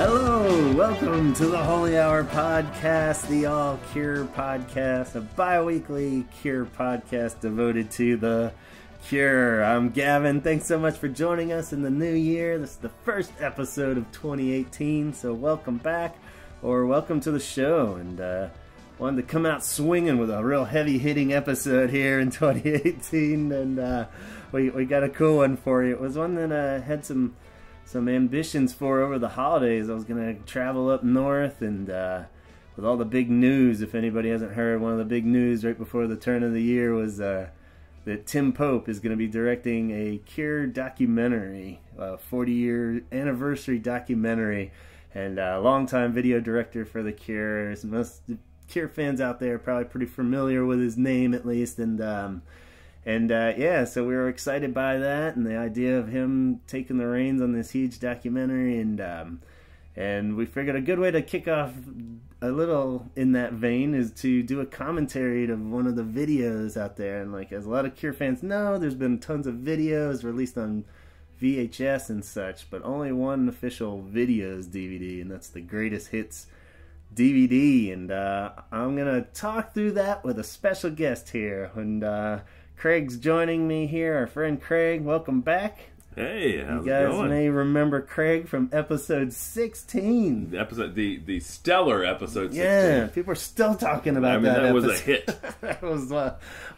Hello, welcome to the Holy Hour Podcast, the All Cure Podcast, a bi-weekly cure podcast devoted to the cure. I'm Gavin. Thanks so much for joining us in the new year. This is the first episode of 2018, so welcome back, or welcome to the show. And wanted to come out swinging with a real heavy-hitting episode here in 2018, and we got a cool one for you. It was one that I had some ambitions for over the holidays. I was going to travel up north, and with all the big news, if anybody hasn't heard, one of the big news right before the turn of the year was that Tim Pope is going to be directing a Cure documentary, a 40-year anniversary documentary, and a longtime video director for the Cure. Most Cure fans out there are probably pretty familiar with his name, at least, yeah, so we were excited by that and the idea of him taking the reins on this huge documentary, and we figured a good way to kick off a little in that vein is to do a commentary to one of the videos out there. And like, as a lot of Cure fans know, there's been tons of videos released on VHS and such, but only one official videos DVD, and that's the Greatest Hits DVD. And I'm gonna talk through that with a special guest here, and Craig's joining me here. Our friend Craig, welcome back. Hey, how's you guys it going? May remember Craig from episode 16. The stellar episode 16. Yeah, people are still talking about that. That episode. was a hit. That was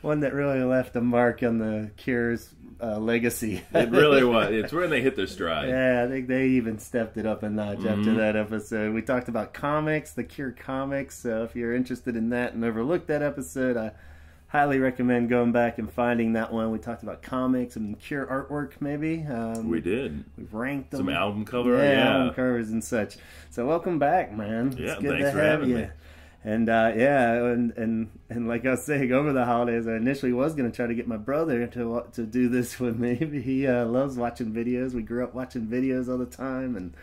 one that really left a mark on the Cure's legacy. It really was. It's when they hit their stride. Yeah, I think they even stepped it up a notch after that episode. We talked about comics, the Cure comics. So if you're interested in that and overlooked that episode, I highly recommend going back and finding that one. We talked about comics and Cure artwork, maybe. We did. We've ranked them. Some album cover, album covers and such. So welcome back, man. Yeah, it's good thanks to for have having you. me. And and like I was saying, over the holidays, I initially was going to try to get my brother to do this with me. He loves watching videos. We grew up watching videos all the time, and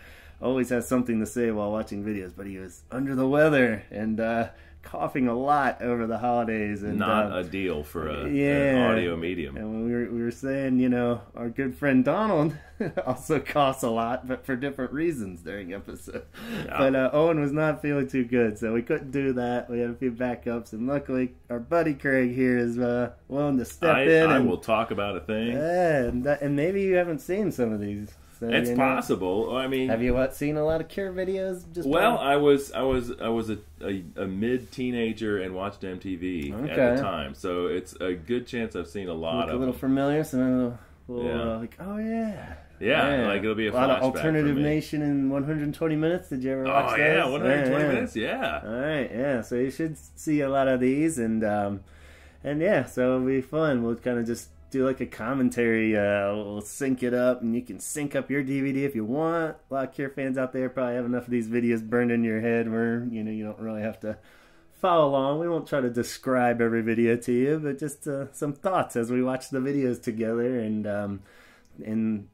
always has something to say while watching videos. But he was under the weather and coughing a lot over the holidays, and not ideal for an audio medium. And we were saying, you know, our good friend Donald also coughs a lot, but for different reasons during episode. Yeah. But Owen was not feeling too good, so we couldn't do that. We had a few backups, and luckily our buddy Craig here is willing to step in. I will talk about a thing. Yeah, and maybe you haven't seen some of these. So, it's possible. I mean, have you seen a lot of Cure videos? I was a mid teenager and watched MTV at the time, so it's a good chance I've seen a lot of. A little familiar, so like, oh yeah. Yeah, like it'll be a lot of flashback Alternative Nation in 120 Minutes. Did you ever watch those? Yeah, 120 Minutes. Yeah. All right, yeah. So you should see a lot of these, and yeah, so it'll be fun. We'll kind of just do like a commentary. We'll sync it up, and you can sync up your DVD if you want. A lot of Cure fans out there probably have enough of these videos burned in your head where you don't really have to follow along. We won't try to describe every video to you, but just some thoughts as we watch the videos together and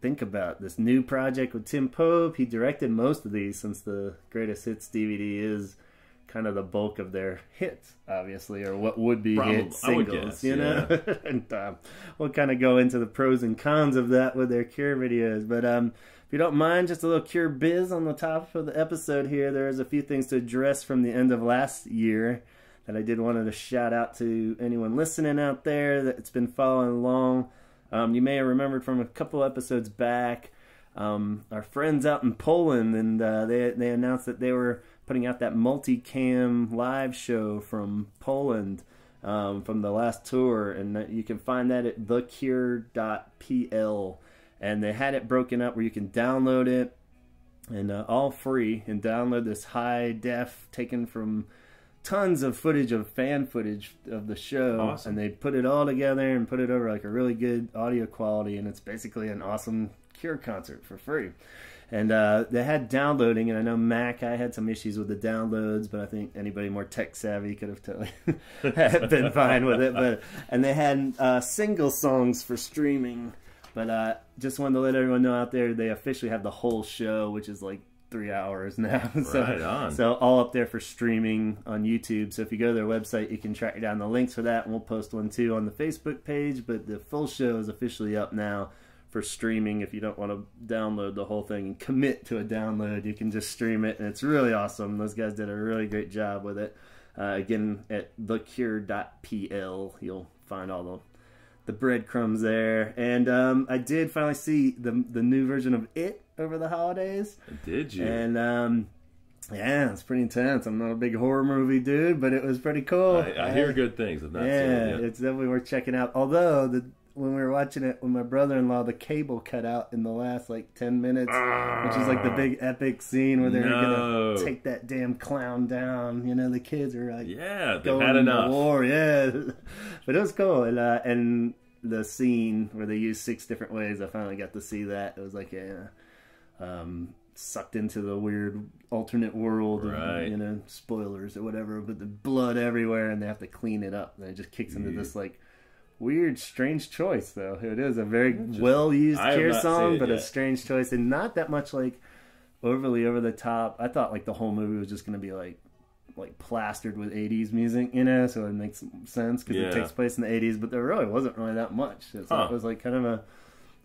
think about this new project with Tim Pope. He directed most of these, since the Greatest Hits DVD is kind of the bulk of their hits, obviously, or what would be hit singles, you know? Yeah. And we'll kind of go into the pros and cons of that with their Cure videos. But if you don't mind, just a little Cure biz on the top of the episode here. There's a few things to address from the end of last year that I did want to shout out to anyone listening out there that's been following along. You may have remembered from a couple episodes back, our friends out in Poland, and they announced that they were putting out that multicam live show from Poland from the last tour, and you can find that at thecure.pl. And they had it broken up where you can download it, and all free, and download this high def taken from tons of fan footage of the show. Awesome. And they put it all together and put it over like a really good audio quality, and it's basically an awesome Cure concert for free. And they had downloading, and I know Mac, I had some issues with the downloads, but I think anybody more tech savvy could have totally been fine with it. And they had single songs for streaming, but just wanted to let everyone know out there, they officially have the whole show, which is like 3 hours now. So all up there for streaming on YouTube. So if you go to their website, you can track down the links for that, and we'll post one too on the Facebook page. But the full show is officially up now for streaming. If you don't want to download the whole thing and commit to a download, you can just stream it, and it's really awesome. Those guys did a really great job with it. Again, at thecure.pl, you'll find all the breadcrumbs there. And I did finally see the new version of It over the holidays. Did you? And yeah, it's pretty intense. I'm not a big horror movie dude, but it was pretty cool. I hear good things. I've not seen it yet. It's definitely worth checking out. Although when we were watching it with my brother-in-law, the cable cut out in the last like 10 minutes, which is like the big epic scene where they're gonna take that damn clown down. You know, the kids are like, they've had enough. War, but it was cool. And the scene where they use 6 different ways, I finally got to see that. It was like sucked into the weird alternate world, right. You know, spoilers or whatever, but the blood everywhere, and they have to clean it up, and it just kicks into this like weird, strange choice. Though it is a very well used Cure song, but a strange choice, and not that much like overly over the top. I thought like the whole movie was just going to be like plastered with 80s music, you know, so it makes sense because it takes place in the 80s, but there really wasn't really that much. It was like kind of a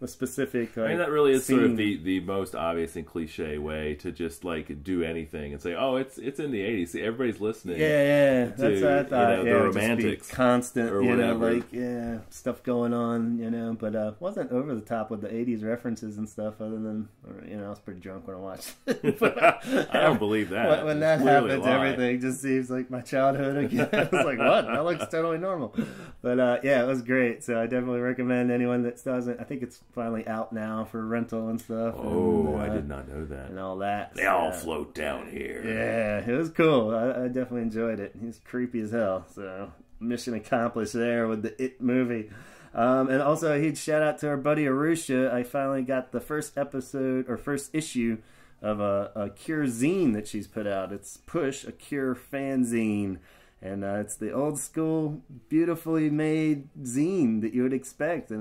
specific, like, I mean, that really is scene. sort of the most obvious and cliche way to just like do anything and say, oh, it's in the 80s. See, everybody's listening. That's what I thought. You know, the Romantics, constant, or you know, whatever. like stuff going on, you know, but wasn't over the top with the 80s references and stuff. Other than, you know, I was pretty drunk when I watched it. I don't believe that. When that happens, everything just seems like my childhood again. I was like, what? That looks totally normal. But yeah, it was great. So I definitely recommend anyone that doesn't. I think it's finally out now for rental and stuff. Oh, I did not know that. And all that. They all float down here. Yeah, it was cool. I definitely enjoyed it. He's creepy as hell. So mission accomplished there with the It movie. And also a huge shout out to our buddy Arusha. I finally got the first episode or first issue of a Cure zine that she's put out. It's Push, a Cure fanzine. And it's the old school, beautifully made zine that you would expect.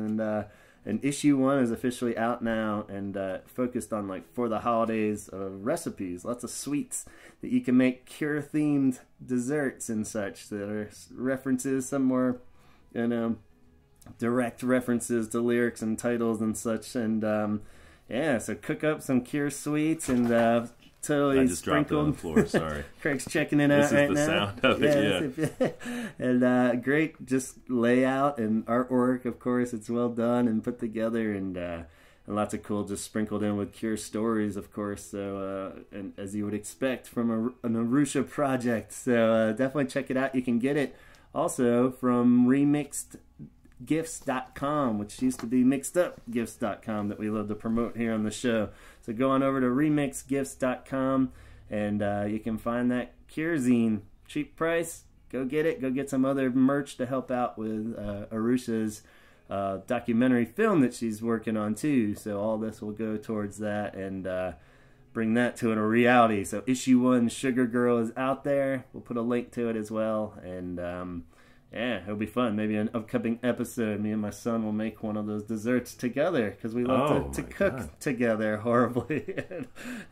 And issue 1 is officially out now, and focused on, like, for the holidays, recipes, lots of sweets that you can make Cure-themed desserts and such that are references, some more, you know, direct references to lyrics and titles and such. And yeah, so cook up some Cure sweets and totally I just sprinkled. dropped it on the floor, sorry. Craig's checking it out right now. This is the sound of it, yeah. And great just layout and artwork, of course. It's well done and put together, and lots of cool just sprinkled in with Cure stories, of course. So, and as you would expect from an Arusha project. So definitely check it out. You can get it also from remixedgifts.com, which used to be mixedupgifts.com that we love to promote here on the show. So go on over to remixedgifts.com, and you can find that Cure zine. Cheap price. Go get it. Go get some other merch to help out with Arusha's documentary film that she's working on too. So all this will go towards that and bring that to a reality. So issue 1, Sugar Girl, is out there. We'll put a link to it as well. And yeah, it'll be fun. Maybe an upcoming episode, me and my son will make one of those desserts together because we love to cook together horribly.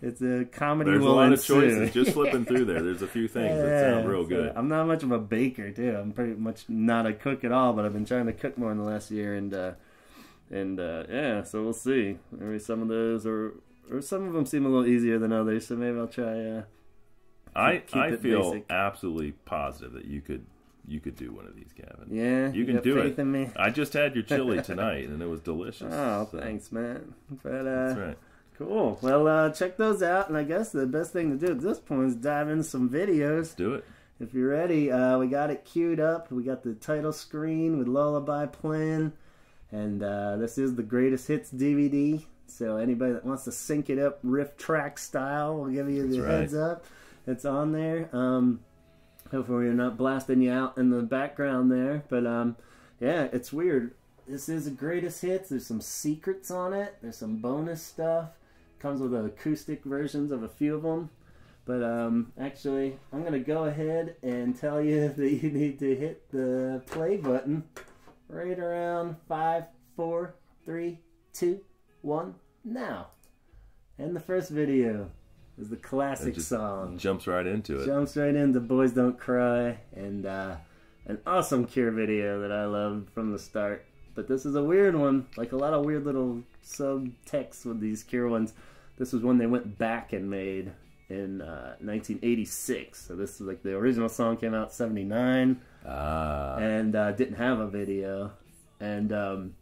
It's a comedy. There's a lot of choices. Just flipping through there's a few things that sound real good. I'm not much of a baker too. I'm pretty much not a cook at all, but I've been trying to cook more in the last year, and yeah, so we'll see. Maybe some of those or some of them seem a little easier than others, so maybe I'll try. I feel basic. Absolutely positive that you could do one of these, Gavin. Yeah, you can do faith in me. I just had your chili tonight, and it was delicious. Oh, so. Thanks, man. But, that's right. Cool. Well, check those out, and I guess the best thing to do at this point is dive into some videos. Let's do it. If you're ready, we got it queued up. We got the title screen with Lullaby playing, and this is the Greatest Hits DVD. So anybody that wants to sync it up riff track style, we'll give you the heads up. It's on there. Hopefully we're not blasting you out in the background there. But, yeah, it's weird. This is the Greatest Hits. There's some secrets on it. There's some bonus stuff. Comes with acoustic versions of a few of them. But, actually, I'm going to go ahead and tell you that you need to hit the play button right around 5, 4, 3, 2, 1, now. And the first video is the classic song. Jumps right into it. Jumps right into Boys Don't Cry, and an awesome Cure video that I loved from the start. But this is a weird one, like a lot of weird little subtext with these Cure ones. This was one they went back and made in 1986. So this is like the original song came out 79 and didn't have a video. And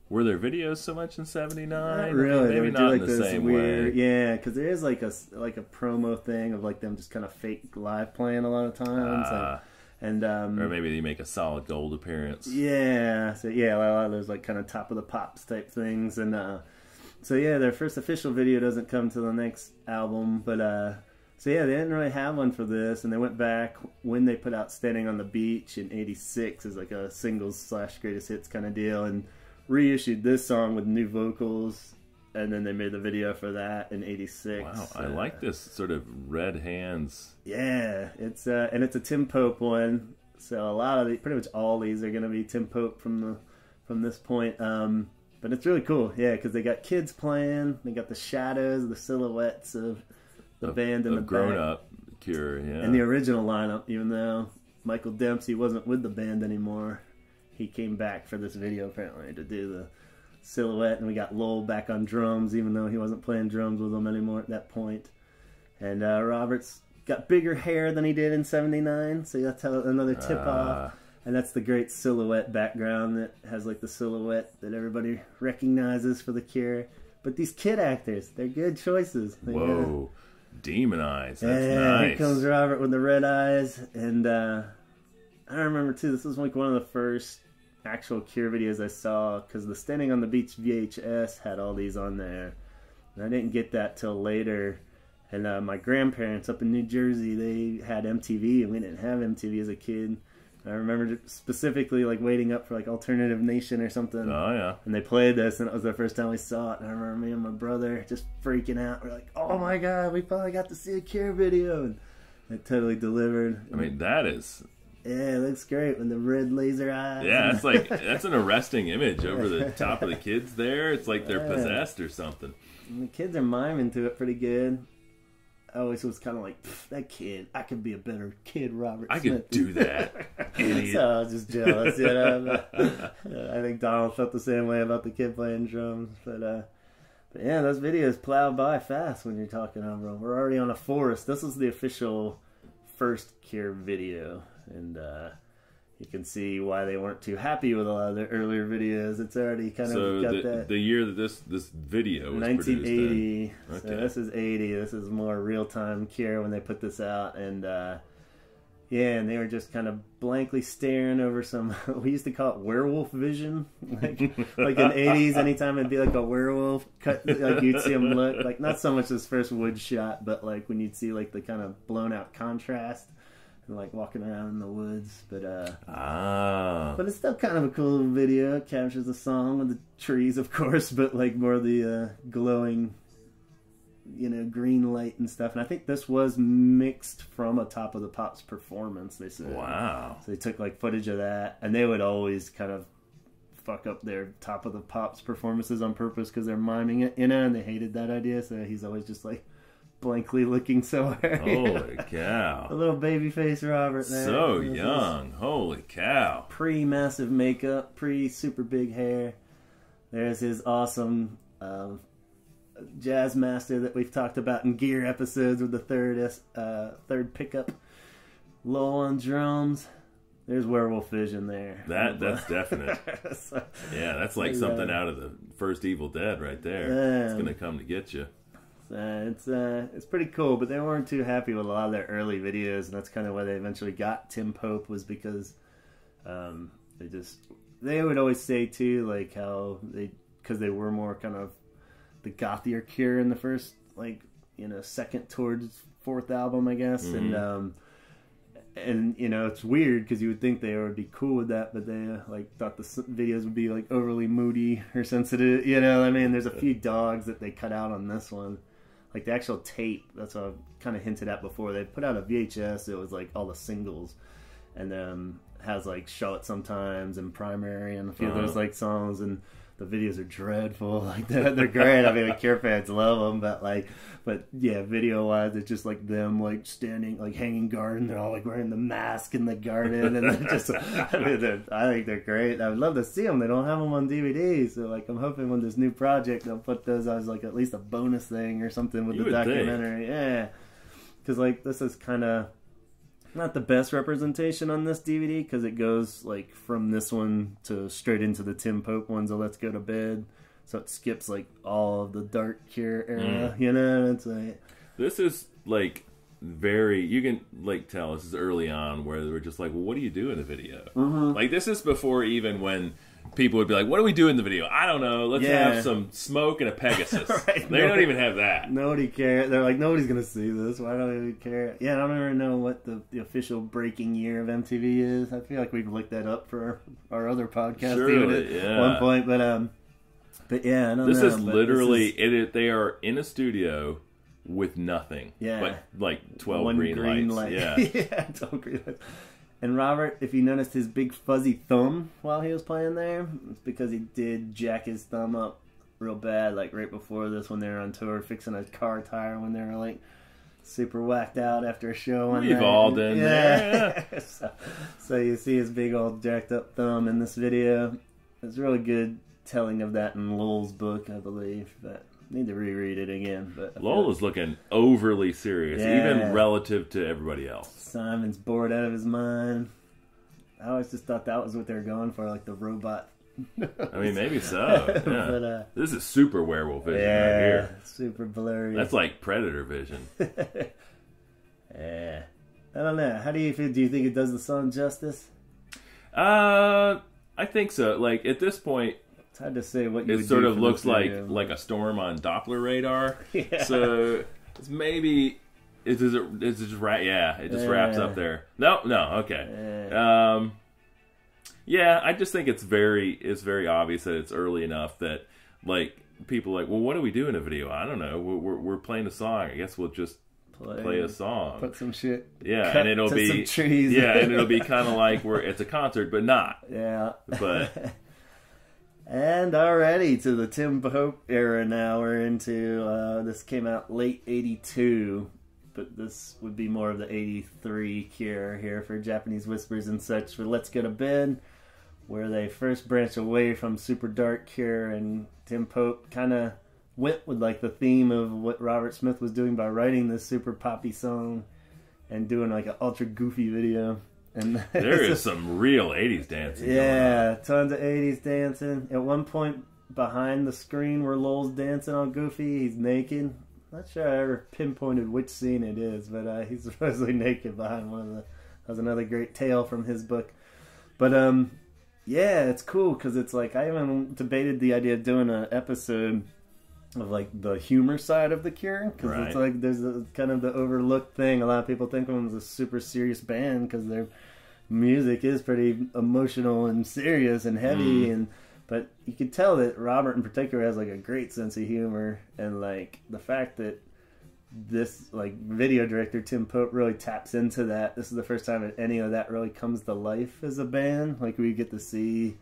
were there videos so much in 79? Not really. Maybe not in the same way. Yeah, because there is like a promo thing of like them just kind of fake live playing a lot of times. Or maybe they make a Solid Gold appearance. Yeah, so yeah, a lot of those like kind of Top of the Pops type things, and so yeah, their first official video doesn't come to the next album, but so yeah, they didn't really have one for this, and they went back when they put out Standing on the Beach in '86 as like a singles / greatest hits kind of deal, and reissued this song with new vocals. And then they made the video for that in '86. Wow, I like this sort of Red Hands. Yeah, it's and it's a Tim Pope one. So a lot of pretty much all these are going to be Tim Pope from this point. But it's really cool, yeah, because they got kids playing. They got the shadows, the silhouettes of the band in the grown up Cure, yeah. And the original lineup, even though Michael Dempsey wasn't with the band anymore, he came back for this video apparently to do the silhouette, and we got Lowell back on drums, even though he wasn't playing drums with them anymore at that point. And Robert's got bigger hair than he did in '79, so that's how another tip off. And that's the great silhouette background that has like the silhouette that everybody recognizes for the Cure. But these kid actors, they're good choices. Whoa, demon eyes. That's nice. Here nice. comes Robert with the red eyes, and I remember too. This was like one of the first actual Cure videos I saw, because the Standing on the Beach VHS had all these on there, and I didn't get that till later. And my grandparents up in New Jersey, they had MTV, and we didn't have MTV as a kid. I remember specifically like waiting up for like Alternative Nation or something. Oh yeah. And they played this, and it was the first time we saw it. And I remember me and my brother just freaking out. We're like, "Oh my god, we finally got to see a Cure video!" And it totally delivered. I mean, that is. Yeah, it looks great with the red laser eyes. Yeah, it's like that's an arresting image over the top of the kids there. It's like they're possessed or something. And the kids are miming to it pretty good. I always was kind of like, that kid, I could be a better kid, Robert I Smith. could do that, idiot. So I was just jealous, you know. I think Donald felt the same way about the kid playing drums. But yeah, those videos plow by fast when you're talking over them. We're already on a forest. This is the official first Cure video. And you can see why they weren't too happy with a lot of their earlier videos. It's already kind of got that. The year that this video was 1980. Produced So this is 80. This is more real-time Cure when they put this out. And yeah, and they were just kind of blankly staring over some, we used to call it werewolf vision. Like in the 80s, anytime it'd be like a werewolf cut, like you'd see them look, like not so much this first wood shot, but like when you'd see like the kind of blown out contrast. Like walking around in the woods, but it's still kind of a cool video. It captures the song with the trees, of course, but like more the glowing, you know, green light and stuff. And I think this was mixed from a Top of the Pops performance, they said. Wow. So they took like footage of that, and they would always kind of fuck up their Top of the Pops performances on purpose because they're miming it, you know, and they hated that idea. So he's always just like blankly looking somewhere. Holy cow. A little baby face Robert there. So young. Holy cow. Pre-massive makeup, pre-super big hair. There's his awesome jazz master that we've talked about in Gear episodes with the third pickup. Low on drums. There's werewolf vision there. That's definite. So, yeah, that's like something out of the first Evil Dead right there. It's going to come to get you. It's pretty cool, but they weren't too happy with a lot of their early videos, and that's kind of why they eventually got Tim Pope, was because they would always say too, like how because they were more kind of the gothier Cure in the first, like, you know, second towards fourth album, I guess. Mm-hmm. And you know, it's weird because you would think they would be cool with that, but they like thought the videos would be like overly moody or sensitive, you know. I mean, there's a few dogs that they cut out on this one. Like the actual tape, that's what I've kind of hinted at before. They put out a VHS, it was like all the singles, and has like Show It Sometimes and Primary and a few of those like songs, and the videos are dreadful. Like they're great. I mean, the Cure fans love them, but yeah, video wise, it's just like them like standing, like hanging garden. They're all like wearing the mask in the garden, and they're just. I mean, I think they're great. I would love to see them. They don't have them on DVD, so like I'm hoping when this new project they'll put those as like at least a bonus thing or something with the documentary. Yeah, because like this is kind of not the best representation on this DVD because it goes like from this one to straight into the Tim Pope ones of Let's Go to Bed, so it skips like all of the Dark Cure era. You know, it's like this is like very, you can like tell this is early on where they were just like, well, what do you do in the video? Like this is before even when people would be like, what do we do in the video? I don't know. Let's have some smoke and a Pegasus. Right. They don't even have that. Nobody cares. They're like, nobody's going to see this. Why don't we care? Yeah, I don't even know what the official breaking year of MTV is. I feel like we've looked that up for our other podcast at one point. But yeah, I don't know. This is literally, they are in a studio with nothing. Yeah. But like 12 One green lights. Yeah. Yeah, 12 green lights. And Robert, if you noticed his big fuzzy thumb while he was playing there, it's because he did jack his thumb up real bad, like right before this when they were on tour fixing a car tire when they were like super whacked out after a show. We've all done that. So you see his big old jacked up thumb in this video. It's really good telling of that in Lowell's book, I believe, but need to reread it again. But Lowell is looking overly serious, even relative to everybody else. Simon's bored out of his mind. I always just thought that was what they were going for, like the robot. I mean, maybe so. Yeah. But, this is super werewolf vision right here. Super blurry. That's like Predator vision. Yeah. I don't know. How do you feel? Do you think it does the song justice? I think so. Like at this point, it's hard to say what you would do. It sort of looks like a storm on Doppler radar. Yeah. So it's maybe it just wraps up there. No, okay. Yeah. I just think it's very obvious that it's early enough that like people are like, well, what do we do in a video? I don't know. We're playing a song. I guess we'll just play a song, put some shit, and it'll be some trees. And it'll be kind of like it's a concert, but not. Yeah, but. And already to the Tim Pope era now. We're into, this came out late 82, but this would be more of the 83 Cure here for Japanese Whispers and such for Let's Go to Bed, where they first branched away from super dark Cure, and Tim Pope kind of went with like the theme of what Robert Smith was doing by writing this super poppy song and doing like an ultra goofy video. And there is some real 80s dancing. Yeah, tons of 80s dancing. At one point, behind the screen where Lowell's dancing on Goofy, he's naked. Not sure I ever pinpointed which scene it is, but he's supposedly naked behind one of the. That was another great tale from his book. But yeah, it's cool because it's like I even debated the idea of doing an episode of like the humor side of the Cure, because it's like there's a kind of the overlooked thing. A lot of people think of them as a super serious band because their music is pretty emotional and serious and heavy, but you could tell that Robert in particular has like a great sense of humor, and like the fact that this like video director Tim Pope really taps into that. This is the first time that any of that really comes to life as a band. Like we get to see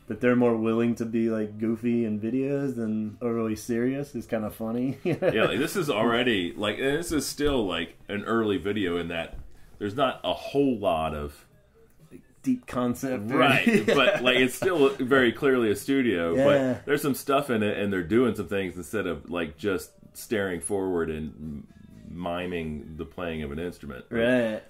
that they're more willing to be like goofy in videos than overly serious is kind of funny. Yeah, like this is already like, and this is still like an early video in that there's not a whole lot of like, deep concept, right? But like it's still very clearly a studio. But there's some stuff in it, and they're doing some things instead of like just staring forward and miming the playing of an instrument. Right.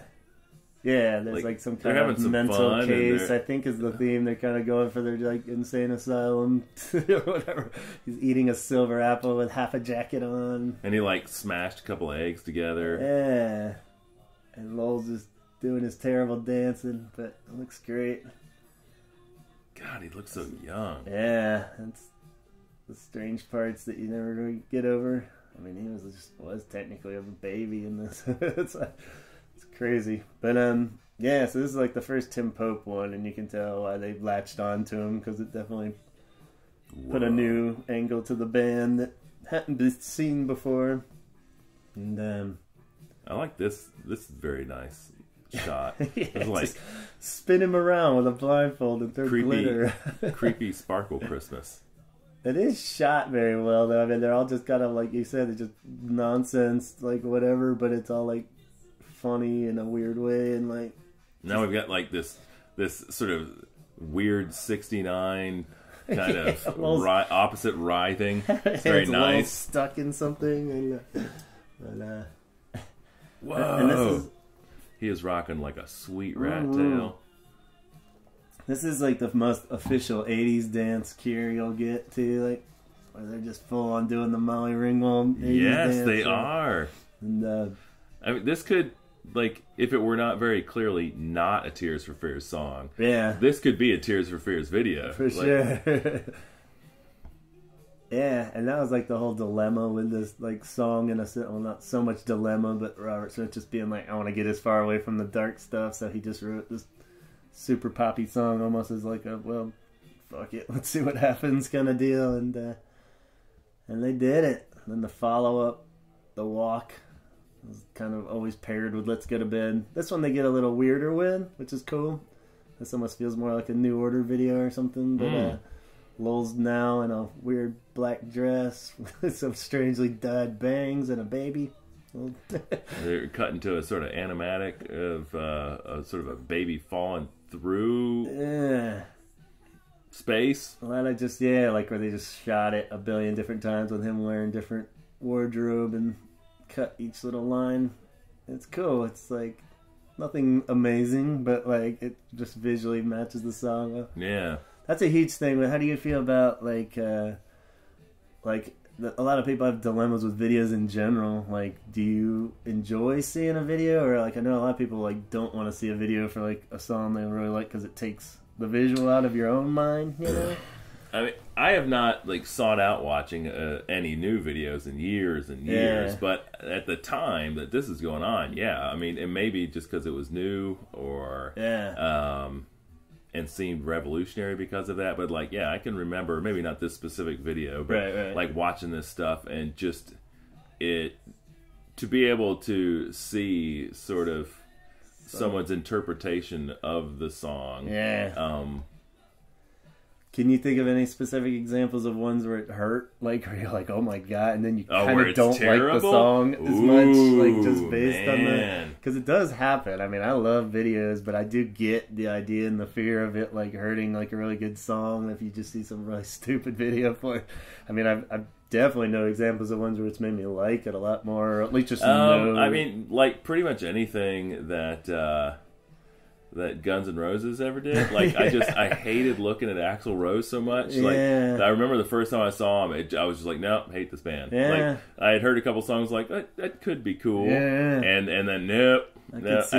Yeah, there's like some kind of mental case, I think is the theme. They're kind of going for their like insane asylum or whatever. He's eating a silver apple with half a jacket on. And he like smashed a couple of eggs together. Yeah. And Lowell's just doing his terrible dancing, but it looks great. God, he looks so young. Yeah, that's the strange parts that you never really get over. I mean, he was technically a baby in this. It's crazy. But yeah, so this is like the first Tim Pope one, and you can tell why they've latched on to him, because it definitely put a new angle to the band that hadn't been seen before. And I like this. This is very nice shot. Yeah, like spin him around with a blindfold and throw glitter. Creepy sparkle Christmas. It is shot very well, though. I mean, they're all just kind of, like you said, it's just nonsense, like, whatever, but it's all, like, funny in a weird way, and, like... Now we've got, like, this sort of weird 69 kind of opposite writhing. It's very nice. Stuck in something, and... Whoa! And this is... He is rocking like a sweet rat tail. This is like the most official 80s dance cure you'll get to, like, where they're just full on doing the Molly Ringwald 80s dance. Yes, they are. And, I mean, this could, like, if it were not very clearly not a Tears for Fears song, yeah, this could be a Tears for Fears video. For sure. Yeah, and that was like the whole dilemma with this like song, in a sense. Well, not so much dilemma, but Robert Smith just being like, I want to get as far away from the dark stuff, so he just wrote this super poppy song, almost as like a, well, fuck it, let's see what happens kind of deal, and they did it. And then the follow up, The Walk, was kind of always paired with Let's Go to Bed. This one they get a little weirder with, which is cool. This almost feels more like a New Order video or something, but Lowell's now in a weird black dress with some strangely dyed bangs and a baby. They're cut into a sort of animatic of a sort of a baby falling through space. A lot of just, like where they just shot it a billion different times with him wearing different wardrobe and cut each little line. It's cool. It's like nothing amazing, but like it just visually matches the song. Yeah. That's a huge thing. But how do you feel about like a lot of people have dilemmas with videos in general? Like, do you enjoy seeing a video, or like I know a lot of people like don't want to see a video for like a song they really like because it takes the visual out of your own mind, you know? I mean, I have not like sought out watching any new videos in years and years, but at the time that this is going on, I mean, it may be just because it was new or and seemed revolutionary because of that, but like, I can remember, maybe not this specific video, but like watching this stuff and just it, to be able to see sort of someone's interpretation of the song. Can you think of any specific examples of ones where it hurt? Like, where you're like, oh my god, and then you kind of don't like the song as much, like, just based on the... Because it does happen. I mean, I love videos, but I do get the idea and the fear of it, like, hurting, like, a really good song if you just see some really stupid video for it. I mean, I definitely know examples of ones where it's made me like it a lot more, or at least just know... I mean, like, pretty much anything that Guns N' Roses ever did. Like, I hated looking at Axl Rose so much. Like, I remember the first time I saw him, I was just like, nope, hate this band. Like, I had heard a couple songs like, that could be cool. And then, nope. Because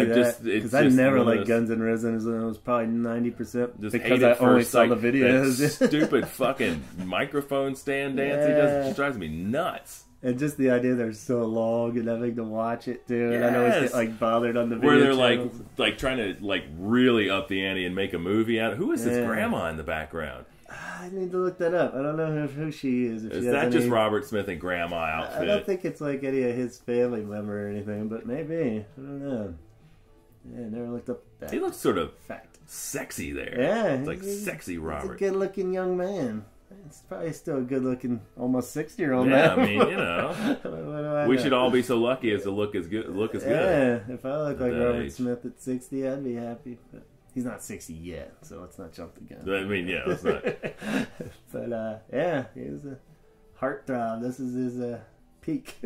I never liked Guns N' Roses, and it was probably 90% because I only saw the videos. That stupid fucking microphone stand dance he does, it just drives me nuts. And just the idea they're so long and having to watch it too. And I always get like bothered on the video where they're channels. like trying to like really up the ante and make a movie out of. Who is this grandma in the background? I need to look that up. I don't know who she is. Is that just Robert Smith and grandma outfit? I don't think it's like any of his family member or anything, but maybe. I don't know. Yeah, I never looked up that. He looks sort of sexy there. Yeah. It's like sexy Robert. He's a good looking young man. It's probably still a good-looking, almost 60-year-old man. I mean, you know, we should all be so lucky as to look as good. Yeah, if I look like Robert Smith at 60, I'd be happy. But he's not 60 yet, so let's not jump the gun. I mean, let's not. But he was a heartthrob. This is his peak.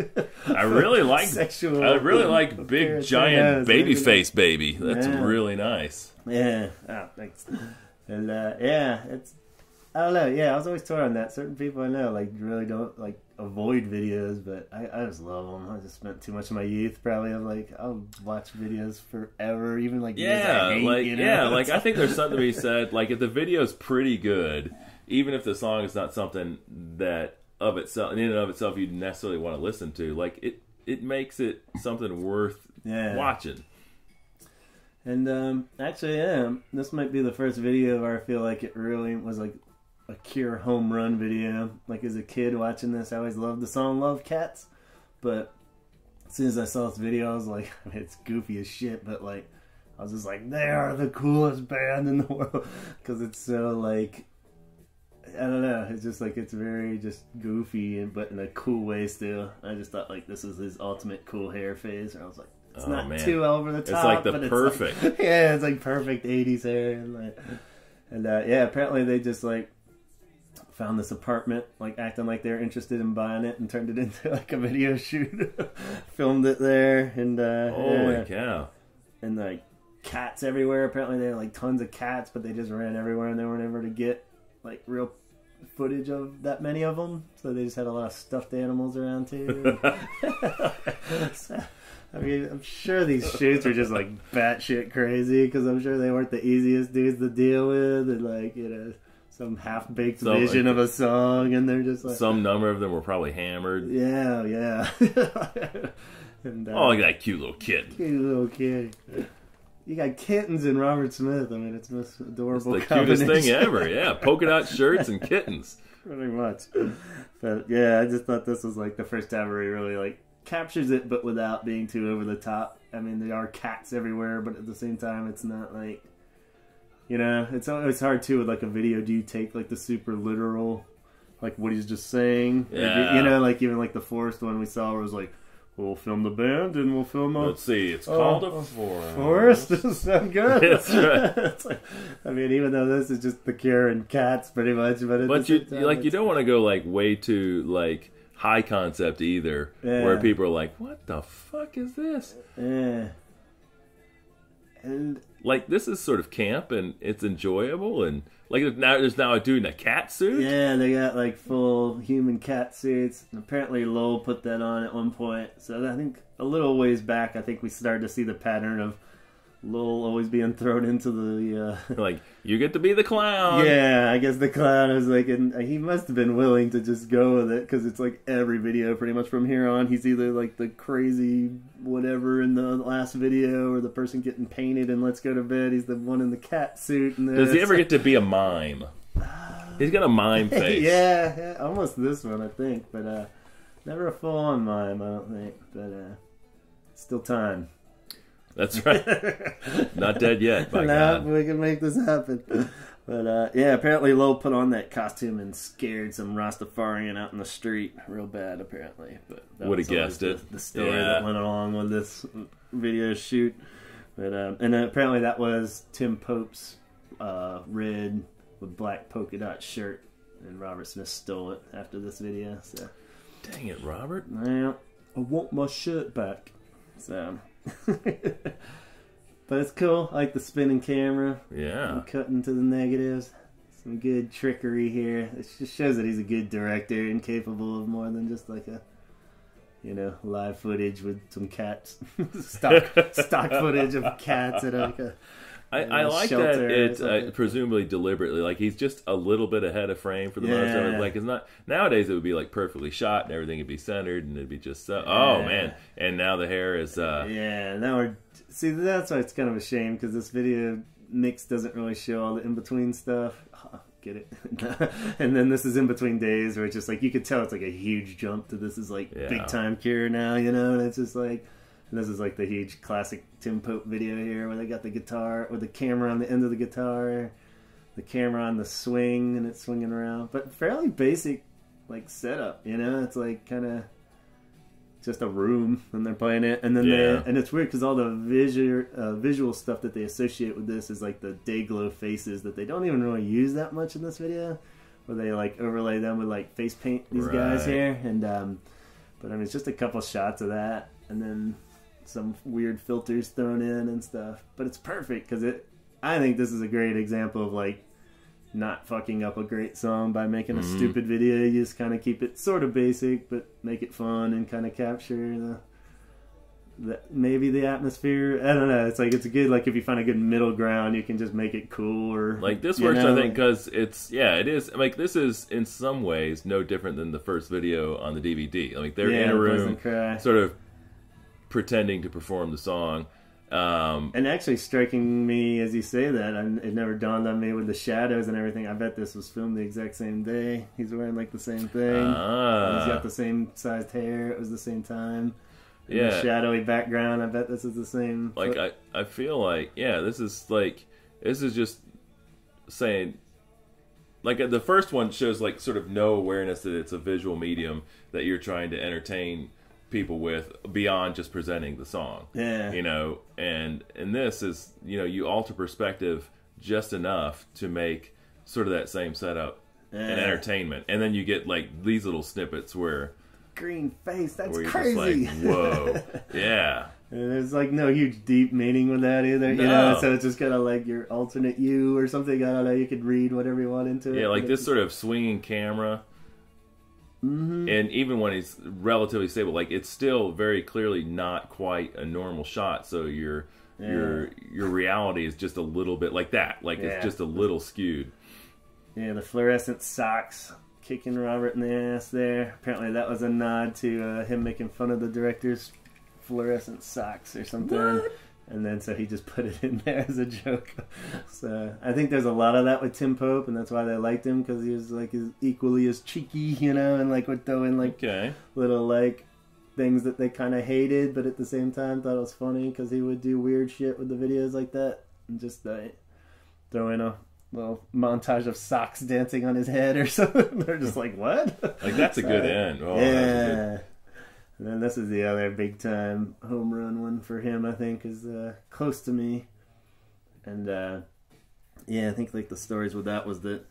I really like sexual. I really like big giant baby face baby. That's really nice. Yeah. Oh, thanks. And it's. I don't know. I was always torn on that. Certain people I know like really don't like avoid videos, but I just love them. I just spent too much of my youth probably of like I'll watch videos forever, even like I hate, like you know? like I think there's something to be said. Like if the video's pretty good, even if the song is not something that of itself in and of itself you necessarily want to listen to, like it makes it something worth watching. And actually, this might be the first video where I feel like it really was like a Cure home run video. Like as a kid watching this, I always loved the song Love Cats, but as soon as I saw this video I was like, I mean, it's goofy as shit, but like I was just like, they are the coolest band in the world because it's so like I don't know. It's just like it's very just goofy, but in a cool way still. I just thought like this is his ultimate cool hair phase. And I was like, it's not too over the top. It's like the but perfect. It's like, yeah, it's like perfect 80s hair. And yeah, apparently they just like found this apartment, like acting like they're interested in buying it, and turned it into like a video shoot. Filmed it there, and holy cow! And like cats everywhere. Apparently they had like tons of cats, but they just ran everywhere, and they weren't able to get like real footage of that many of them. So they just had a lot of stuffed animals around too. So, I mean, I'm sure these shoots are just like batshit crazy, because I'm sure they weren't the easiest dudes to deal with, and like, you know, some half-baked vision of a song, and they're just like... Some number of them were probably hammered. Yeah, yeah. And, oh, look at that cute little kitten. Cute little kid. You got kittens in Robert Smith. I mean, it's the most adorable It's the cutest thing ever, yeah. Polka dot shirts and kittens. Pretty much. But, yeah, I just thought this was, like, the first time where he really, like, captures it, but without being too over the top. I mean, there are cats everywhere, but at the same time, it's not, like... You know, it's always hard too with like a video. Do you take like the super literal, like what he's just saying? Yeah. You know, like even like the forest one we saw was like, we'll film the band and we'll film a... Let's see, it's called a forest. Forest doesn't sound good. That's right. It's like, I mean, even though this is just The Cure and cats pretty much, but you like you don't want to go like way too like high concept either, where people are like, what the fuck is this? Yeah. And like this is sort of camp and it's enjoyable, and like there's now a dude in a cat suit. Yeah, they got like full human cat suits. And apparently Lowell put that on at one point. So I think a little ways back, I think we started to see the pattern of Lowell always being thrown into the... like, you get to be the clown. Yeah, I guess the clown is like... And he must have been willing to just go with it, because it's like every video pretty much from here on. He's either like the crazy whatever in the last video, or the person getting painted and Let's Go to Bed. He's the one in the cat suit. And does he ever get to be a mime? He's got a mime face. Yeah, almost this one, I think. But never a full-on mime, I don't think. But still time. That's right. Not dead yet, by God. We can make this happen. But, yeah, apparently Lowell put on that costume and scared some Rastafarian out in the street real bad, apparently. But would have guessed it. The story that went along with this video shoot. But and apparently that was Tim Pope's red with black polka dot shirt, and Robert Smith stole it after this video. So, dang it, Robert. Well, I want my shirt back. So... But it's cool. I like the spinning camera. Yeah. Cutting to the negatives. Some good trickery here. It just shows that he's a good director and capable of more than just like a, you know, live footage with some cats. stock footage of cats at like a... I like that it's presumably deliberately, like he's just a little bit ahead of frame for the most of it. Like it's not nowadays it would be like perfectly shot and everything would be centered and it'd be just so. Oh man! And now the hair is. Now we're that's why it's kind of a shame, because this video mix doesn't really show all the in between stuff. Oh, get it? And then this is in between days where it's just like you could tell it's like a huge jump to this is like big time Cure now, you know, and it's just like. And this is like the huge classic Tim Pope video here where they got the guitar with the camera on the end of the guitar, the camera on the swing, and it's swinging around. But fairly basic like setup, you know? It's like kind of just a room and they're playing it. And then and it's weird because all the visual stuff that they associate with this is like the day glow faces that they don't even really use that much in this video, where they like overlay them with like face paint, these guys here. And but I mean, it's just a couple shots of that, and then some weird filters thrown in and stuff, but it's perfect because I think this is a great example of like not fucking up a great song by making a stupid video. You just kind of keep it sort of basic, but make it fun and kind of capture maybe the atmosphere. I don't know. It's like it's a good, like if you find a good middle ground, you can just make it cool. Or like this works, I think, because it's it is like this is in some ways no different than the first video on the DVD. Like they're in a room, sort of pretending to perform the song, and actually striking me as you say that, it never dawned on me with the shadows and everything. I bet this was filmed the exact same day. He's wearing like the same thing. He's got the same sized hair. It was the same time. The shadowy background. I bet this is the same. Like I feel like this is just saying like the first one shows like sort of no awareness that it's a visual medium that you're trying to entertain people with beyond just presenting the song. Yeah. You know, and this is, you know, you alter perspective just enough to make sort of that same setup and entertainment, and then you get like these little snippets where green face, that's where you're crazy. just like, whoa, yeah. And there's like no huge deep meaning with that either, you know. So it's just kind of like your alternate you or something. I don't know. You could read whatever you want into it. Yeah, like this sort of swinging camera. And even when it's relatively stable, like it's still very clearly not quite a normal shot. So your reality is just a little bit like that. Like it's just a little skewed. Yeah, the fluorescent socks kicking Robert in the ass there. Apparently that was a nod to him making fun of the director's fluorescent socks or something. What? And then so he just put it in there as a joke. So I think there's a lot of that with Tim Pope, and that's why they liked him, because he was like equally as cheeky, you know, and like would throw in like little like things that they kind of hated, but at the same time thought it was funny, because he would do weird shit with the videos like that, and just throw in a little montage of socks dancing on his head or something. They're just like, what? Like that's a good end. Oh, yeah. And then this is the other big time home run one for him, I think, is Close to Me. And yeah, I think like the stories with that was that,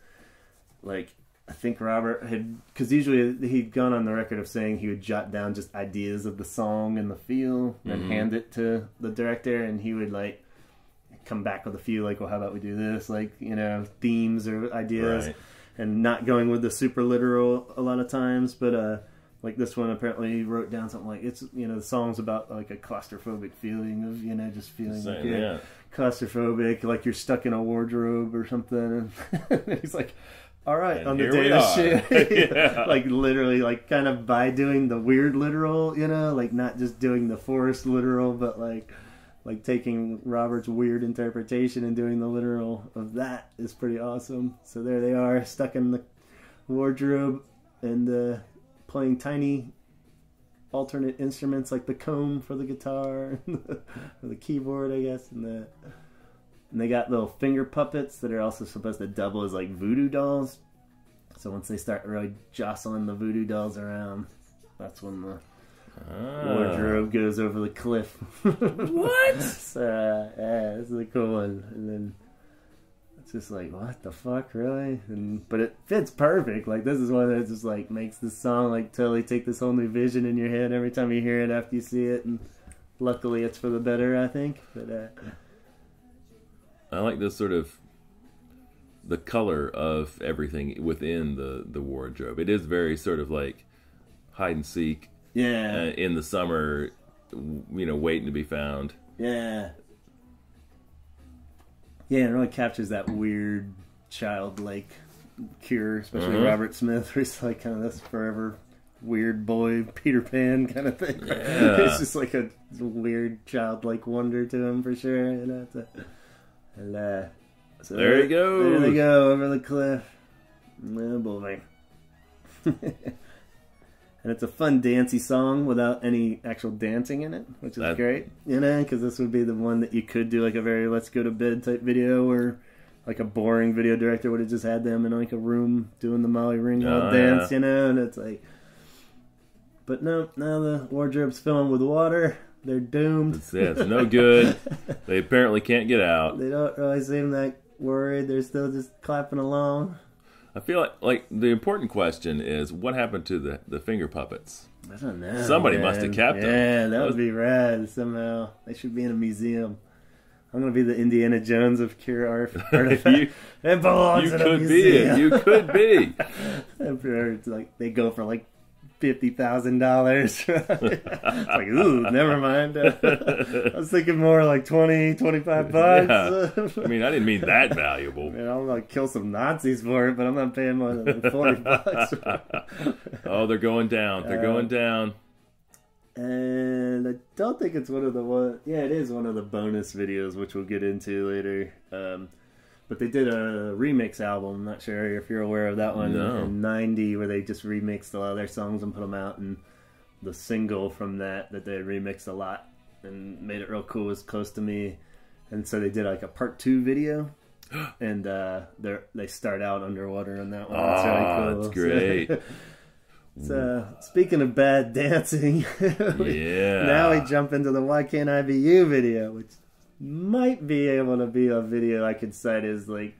like, I think Robert had, because usually he'd gone on the record of saying he would jot down just ideas of the song and the feel and hand it to the director, and he would like come back with a few, like, well, how about we do this, like, you know, themes or ideas, and not going with the super literal a lot of times, but like this one apparently he wrote down something like, it's, you know, the song's about like a claustrophobic feeling of, you know, just feeling like you're claustrophobic, like you're stuck in a wardrobe or something, and he's like, all right, and on the day of shit, like literally, like kind of by doing the weird literal, you know, like not just doing the forced literal, but like taking Robert's weird interpretation and doing the literal of that is pretty awesome. So there they are, stuck in the wardrobe and playing tiny alternate instruments like the comb for the guitar, or the keyboard, I guess, and they got little finger puppets that are also supposed to double as like voodoo dolls. So once they start really jostling the voodoo dolls around, that's when the wardrobe goes over the cliff. What? So yeah, this is a cool one. And then it's just like, what the fuck, really? But it fits perfect. Like this is one that just like makes the song like totally take this whole new vision in your head every time you hear it after you see it. And luckily, it's for the better, I think. But I like this sort of the color of everything within the wardrobe. It is very sort of like hide and seek. Yeah. In the summer, you know, waiting to be found. Yeah. Yeah, it really captures that weird childlike cure, especially Robert Smith, where he's like kind of this forever weird boy Peter Pan kind of thing. Yeah. It's just like a weird childlike wonder to him for sure. You know, so there you go. There they go over the cliff. Oh boy. And it's a fun dancey song without any actual dancing in it, which is great, you know, because this would be the one that you could do like a very let's go to bed type video, or like a boring video director would have just had them in like a room doing the Molly Ringwald dance, you know, and it's like, but no, now the wardrobe's filling with water. They're doomed. It's no good. They apparently can't get out. They don't really seem that worried. They're still just clapping along. I feel like the important question is what happened to the finger puppets? I don't know. Somebody must have kept them. Yeah, that would be rad somehow. They should be in a museum. I'm going to be the Indiana Jones of cure artifacts. It belongs in a museum. You could be. It's like they go for like $50,000. It's like, ooh, never mind. I was thinking more like 20, 25 bucks. Yeah. I mean, I didn't mean that valuable. Man, I'm gonna kill some Nazis for it, but I'm not paying more than 40 bucks. Oh, they're going down. They're going down. And I don't think it's one of the yeah, it is one of the bonus videos, which we'll get into later. But they did a remix album. I'm not sure if you're aware of that one. No. In '90, where they just remixed a lot of their songs and put them out. And the single from that they remixed a lot and made it real cool was "Close to Me." And so they did like a part 2 video. and they start out underwater on that one. Oh, it's really cool. That's great. So, speaking of bad dancing, Yeah. now we jump into the Why Can't I Be You video, which might be able to be a video I could cite as like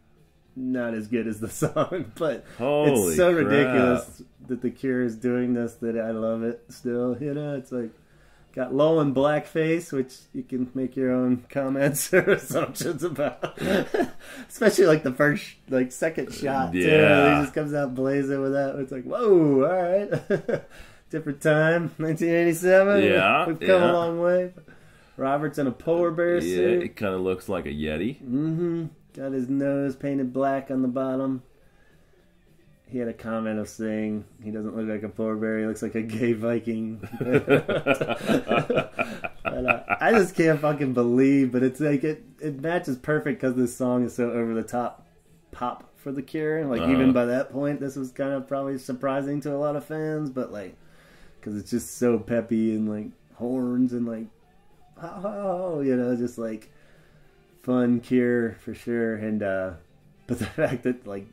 not as good as the song, but Holy it's so crap. ridiculous that The Cure is doing this that I love it still. You know, it's like got Lowell in blackface, which you can make your own comments or assumptions about. Especially like the first, like second shot. Too. Yeah. He just comes out blazing with that. It's like, whoa, all right. Different time, 1987. Yeah, We've come a long way. Robert's in a polar bear Yeah, suit. it kind of looks like a Yeti. Mm-hmm. Got his nose painted black on the bottom. He had a comment of saying he doesn't look like a polar bear. He looks like a gay Viking. I just can't fucking believe, but it's like it matches perfect because this song is so over the top pop for The Cure. Like even by that point, this was kind of probably surprising to a lot of fans, but like because it's just so peppy and like horns and like oh, you know, just like fun Cure for sure. And but the fact that like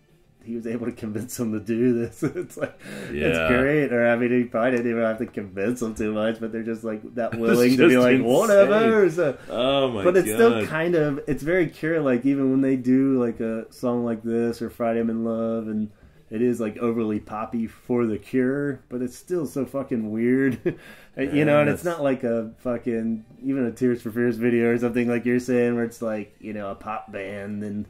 he was able to convince them to do this, it's like it's great. Or I mean, he probably didn't even have to convince them too much, but they're just like that willing to be like insane. Whatever. So, oh my god! But it's still kind of it's very Cure. Like even when they do like a song like this or Friday I'm in Love, and it is like overly poppy for The Cure, but it's still so fucking weird. You know, and it's not like a fucking even a Tears for Fears video or something like you're saying where it's like, you know, a pop band and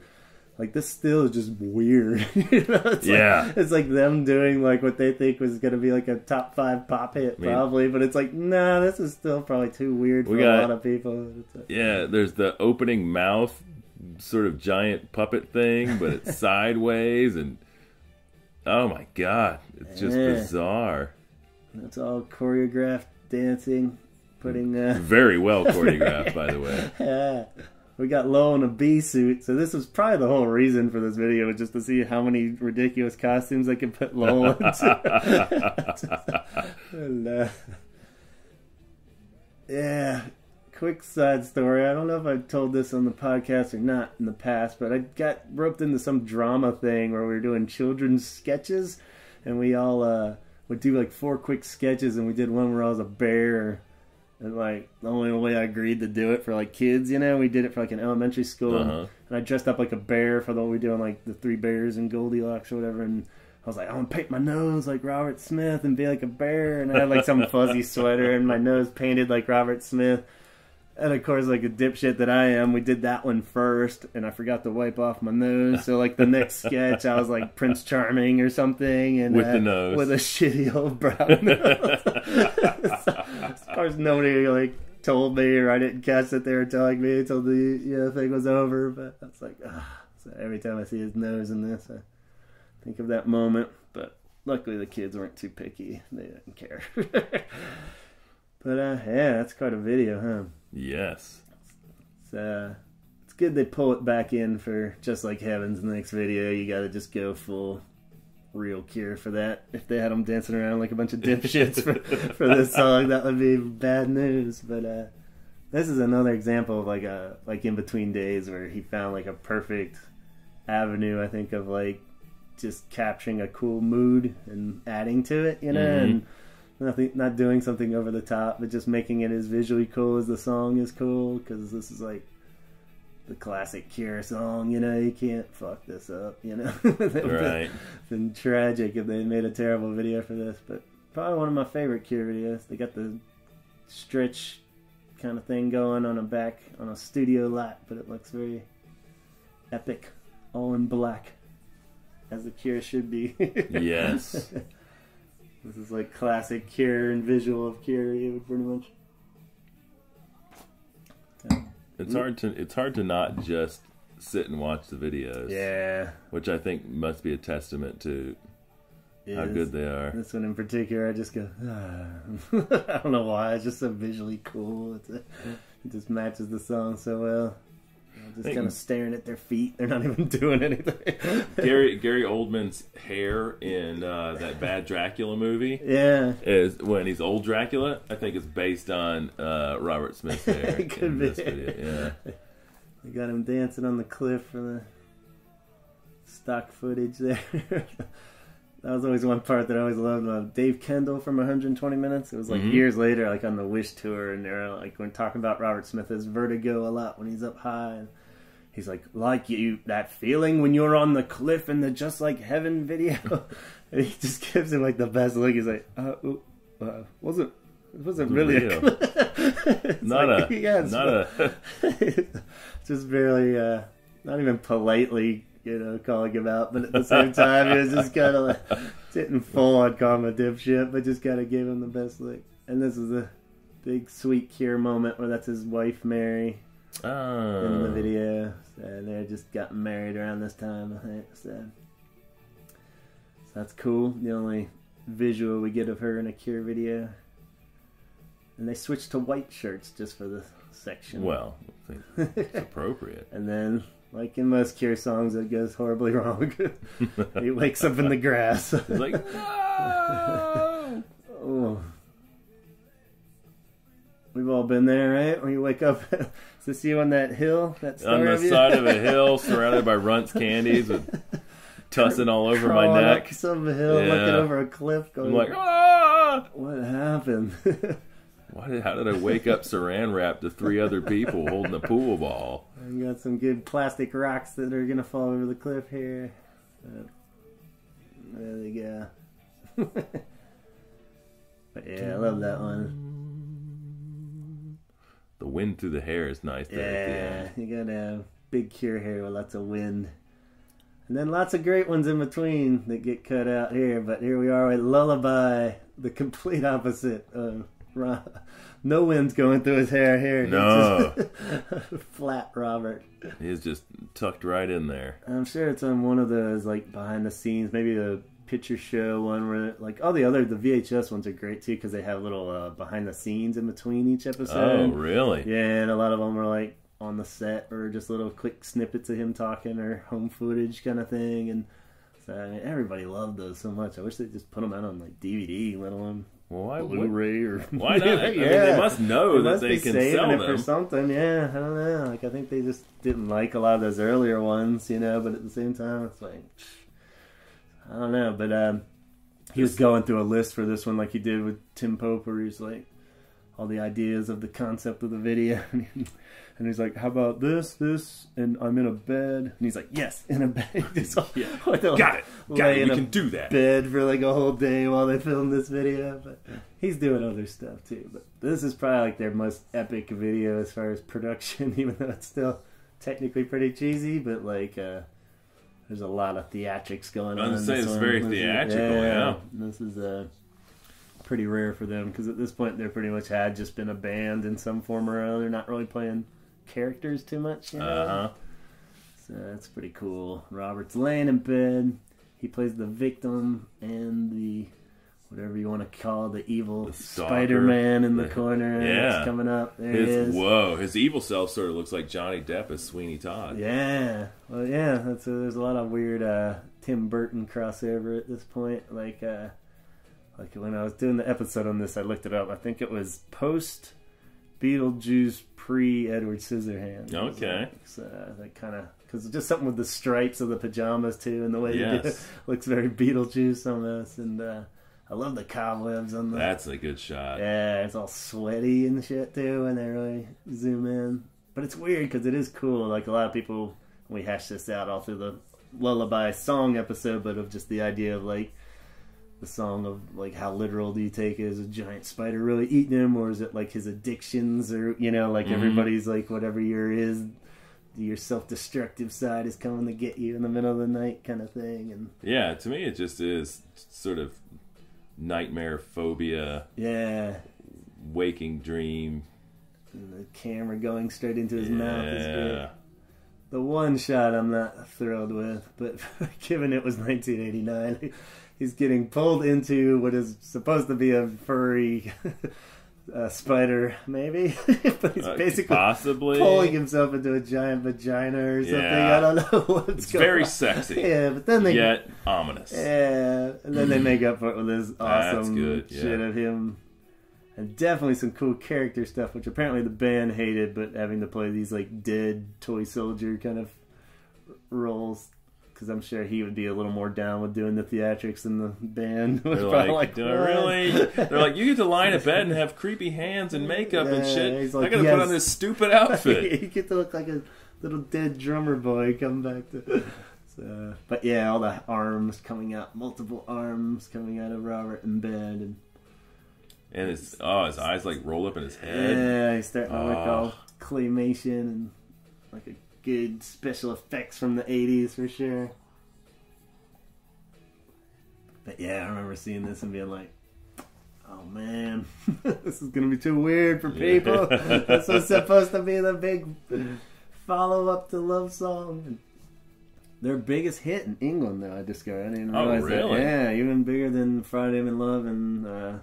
like this still is just weird. You know, it's like them doing like what they think was gonna be like a top 5 pop hit probably, but it's like nah, this is still probably too weird for a lot of people. Yeah, there's the opening mouth sort of giant puppet thing, but it's sideways and oh my god, it's just bizarre. It's all choreographed dancing, putting very well choreographed, by the way. Yeah. We got Lowell in a bee suit, so this was probably the whole reason for this video, was just to see how many ridiculous costumes I could put Lowell into. And, yeah, quick side story. I don't know if I told this on the podcast or not in the past, but I got roped into some drama thing where we were doing children's sketches, and we all would do like 4 quick sketches, and we did one where I was a bear. And like the only way I agreed to do it for like kids, you know, we did it for like an elementary school, and I dressed up like a bear for the we doing like the 3 bears and Goldilocks or whatever, and I was like, I want to paint my nose like Robert Smith and be like a bear, and I had like some fuzzy sweater and my nose painted like Robert Smith. And of course, like a dipshit that I am, we did that one first, and I forgot to wipe off my nose. So like the next sketch, I was like Prince Charming or something, and with the nose, with a shitty old brown nose. So, of course, nobody like told me, or I didn't catch that they were telling me until the thing was over. But I was like, so every time I see his nose in this, I think of that moment. But luckily, the kids weren't too picky; they didn't care. But yeah, that's quite a video, huh? Yes. It's good they pull it back in for Just Like Heaven's next video. You gotta just go full real Cure for that. If they had them dancing around like a bunch of dipshits for this song, that would be bad news. But this is another example of like In Between Days where he found like a perfect avenue, I think, of like just capturing a cool mood and adding to it, you know, and not doing something over the top, but just making it as visually cool as the song is cool, because this is like the classic Cure song, you know, you can't fuck this up, you know. Right. Been tragic if they made a terrible video for this, but probably one of my favorite Cure videos. They got the stretch kind of thing going on a studio lot, but it looks very epic, all in black, as the Cure should be. Yes. This is like classic Cure and visual of Cure, pretty much. It's hard to not just sit and watch the videos. Yeah. Which I think must be a testament to how good they are. This one in particular, I just go, I don't know why. It's just so visually cool. It just matches the song so well. Just kind of staring at their feet. They're not even doing anything. Gary Oldman's hair in that Bad Dracula movie, is when he's old Dracula. I think it's based on Robert Smith's hair. It could be. This video. Yeah, they got him dancing on the cliff for the stock footage there. That was always one part that I always loved. Dave Kendall from 120 Minutes. It was like years later, like on the Wish tour, and they're like when talking about Robert Smith as vertigo a lot when he's up high. And he's like you, that feeling when you're on the cliff in the Just Like Heaven video. And he just gives him like the best look. He's like, it wasn't really a just barely, not even politely, calling him out, but at the same time, it was just kind of like sitting full on calm a dipshit, but just kind of gave him the best lick. And this is a big sweet Cure moment where that's his wife Mary in the video. So they just got married around this time, I think. So that's cool. The only visual we get of her in a Cure video. And they switched to white shirts just for this section. Well, I think it's appropriate. And then, like in most Cure songs, it goes horribly wrong. He wakes up in the grass. He's like, no! Oh. We've all been there, right? When you wake up, is this you on that hill? That story on the side of a hill, surrounded by Runts candies with tussin all over my neck. Up some hill, looking over a cliff. Going, I'm like, ah! What happened? How did I wake up saran wrapped to 3 other people holding a pool ball? I got some good plastic rocks that are going to fall over the cliff here. There they go. But yeah, I love that one. The wind through the hair is nice there at the end. You got a big Cure hair with lots of wind. And then lots of great ones in between that get cut out here. But here we are with Lullaby, the complete opposite of no wind's going through his hair here. No. Flat Robert. He's just tucked right in there. I'm sure it's on one of those like behind the scenes, maybe the picture show one where like all the VHS ones are great too because they have little behind the scenes in between each episode. Oh, really? Yeah, and a lot of them are like on the set or just little quick snippets of him talking or home footage kind of thing. And so I mean, everybody loved those so much. I wish they just put them out on like DVD, let alone Blu-ray or why not? I mean, they must know that they can sell them for something. Yeah, I don't know. Like I think they just didn't like a lot of those earlier ones, but at the same time, it's like I don't know. But he was going through a list for this one, like he did with Tim Pope, where he's like all the ideas of the concept of the video. And he's like, how about this, and I'm in a bed. And he's like, yes, in a bed. Got it. We can do that. Bed for like a whole day while they film this video. But he's doing other stuff too. But this is probably like their most epic video as far as production, even though it's still technically pretty cheesy. But like, there's a lot of theatrics going on. I was going to say, it's very theatrical, yeah. This is pretty rare for them because at this point they pretty much had just been a band in some form or other, not really playing characters too much. So that's pretty cool. Robert's laying in bed. He plays the victim and the whatever you want to call the evil Spider-Man in the corner. Yeah, it's coming up. There he is. Whoa, his evil self sort of looks like Johnny Depp as Sweeney Todd. Yeah, well, yeah. There's a lot of weird Tim Burton crossover at this point. Like when I was doing the episode on this, I looked it up. I think it was post Beetlejuice, pre Edward Scissorhands. Okay. So that kind of because just something with the stripes of the pajamas too, and the way he did it looks very Beetlejuice almost. And I love the cobwebs on the. That's a good shot. Yeah, it's all sweaty and shit too, and they really zoom in. But it's weird because it is cool. Like a lot of people, we hashed this out all through the Lullaby song episode, but of just the idea of like. The song of like how literal do you take it? Is a giant spider really eating him, or is it like his addictions, or like everybody's like whatever your self-destructive side is coming to get you in the middle of the night kind of thing. And yeah, to me it just is sort of nightmare phobia. Yeah, waking dream. And the camera going straight into his mouth is good. The one shot I'm not thrilled with, but given it was 1989. He's getting pulled into what is supposed to be a furry spider, maybe. But he's basically possibly pulling himself into a giant vagina or something. Yeah. I don't know what's it's going on. Very sexy. Yeah, but then they yet ominous. Yeah, and then they make up for it with this awesome good, shit of him. And definitely some cool character stuff, which apparently the band hated, but having to play these like dead toy soldier kind of roles because I'm sure he would be a little more down with doing the theatrics in the band. They're like, do I really? They're like, you get to lie in a bed and have creepy hands and makeup and shit. He's like, I gotta put on this stupid outfit. You get to look like a little dead drummer boy come back to. So, but yeah, all the arms coming out, multiple arms coming out of Robert in bed, and his eyes like roll up in his head. Yeah, he's starting to look all claymation and like a good special effects from the 80s for sure. But yeah, I remember seeing this and being like, oh man, this is gonna be too weird for people. This was supposed to be the big follow-up to Love Song. Their biggest hit in England, though, I discovered. I didn't realize really? that. Yeah, even bigger than Friday I'm in Love and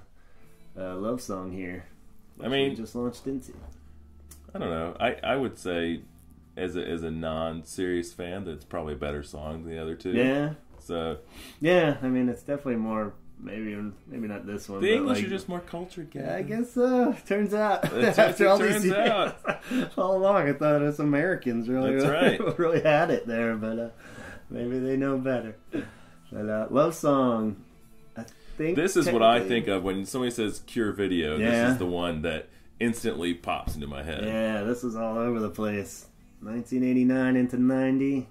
Love Song here. I mean, we just launched into. I don't know. I would say, as a non-serious fan, that it's probably a better song than the other two. Yeah. So. Yeah, I mean, it's definitely more. Maybe not this one. The English like, are just more cultured, Gavin. I guess so. Turns out. After all these years. All along, I thought us Americans really had it there, but maybe they know better. But Love Song, I think this is what I think of when somebody says Cure video. Yeah. This is the one that instantly pops into my head. Yeah, this was all over the place. 1989 into 90.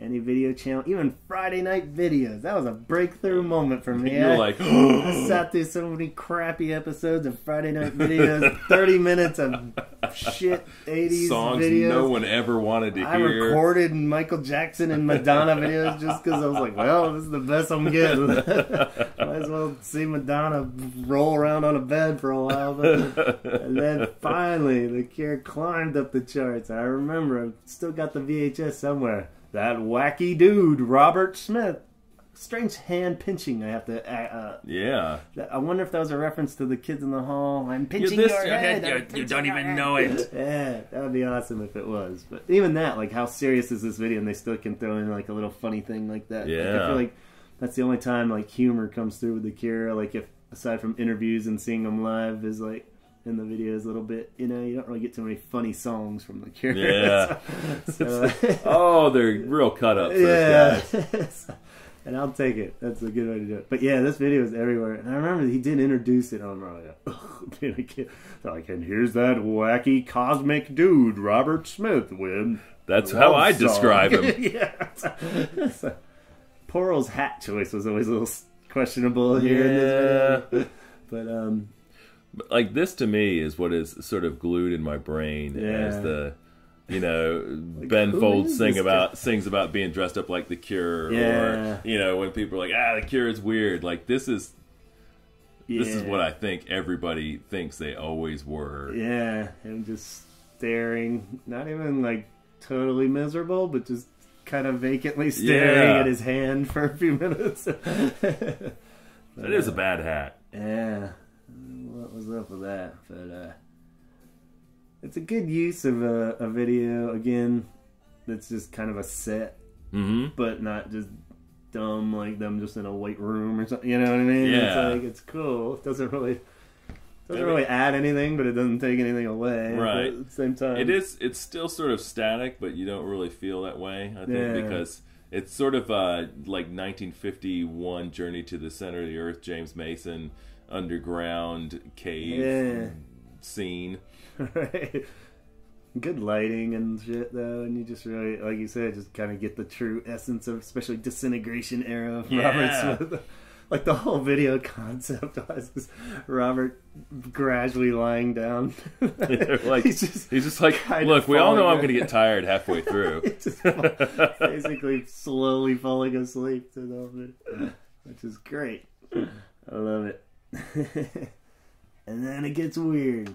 Any video channel, even Friday night videos. That was a breakthrough moment for me. You're like, I sat through so many crappy episodes of Friday night videos. 30 minutes of shit 80s songs videos. No one ever wanted to hear. I recorded Michael Jackson and Madonna videos just because I was like, well, this is the best I'm getting. Might as well see Madonna roll around on a bed for a while. And then finally, The Cure climbed up the charts. I remember, I still got the VHS somewhere. That wacky dude, Robert Smith. Strange hand pinching, I have to... yeah. I wonder if that was a reference to the Kids in the Hall. I'm pinching your head. You don't even know it. Yeah, that would be awesome if it was. But even that, like, how serious is this video? And they still can throw in, like, a little funny thing like that. Yeah. Like, I feel like that's the only time, like, humor comes through with The Cure. Like, if aside from interviews and seeing them live is, like, in the videos a little bit, you know, you don't really get too many funny songs from The Cure. Yeah. so, they're real cut up. Yeah. And I'll take it. That's a good way to do it. But yeah, this video is everywhere. And I remember he did introduce it on like, and here's that wacky cosmic dude, Robert Smith, with That's how I song. Describe him. Yeah. So, Poral's hat choice was always a little questionable here in this video. But like, this to me is what is sort of glued in my brain as the, you know, like, Ben Folds sings about being dressed up like The Cure, or, you know, when people are like, The Cure is weird. Like, this is what I think everybody thinks they always were. Yeah, him just staring, not even like totally miserable, but just kind of vacantly staring at his hand for a few minutes. It is a bad hat. Yeah. What was up with that? But it's a good use of a video, again, that's just kind of a set, but not just dumb, like them just in a white room or something, you know what I mean? Yeah. It's like, it's cool. It doesn't really add anything, but it doesn't take anything away. Right. At the same time. It's still sort of static, but you don't really feel that way, I think, because it's sort of like 1951 Journey to the Center of the Earth, James Mason underground cave scene. Right. Good lighting and shit, though, and you just really, like you said, just kind of get the true essence of, especially Disintegration era of Robert Smith. Like, the whole video concept was just Robert gradually lying down. Like, he's just like, look, we all know I'm going to get tired halfway through. He's just basically slowly falling asleep to the whole video, which is great. I love it. And then it gets weird,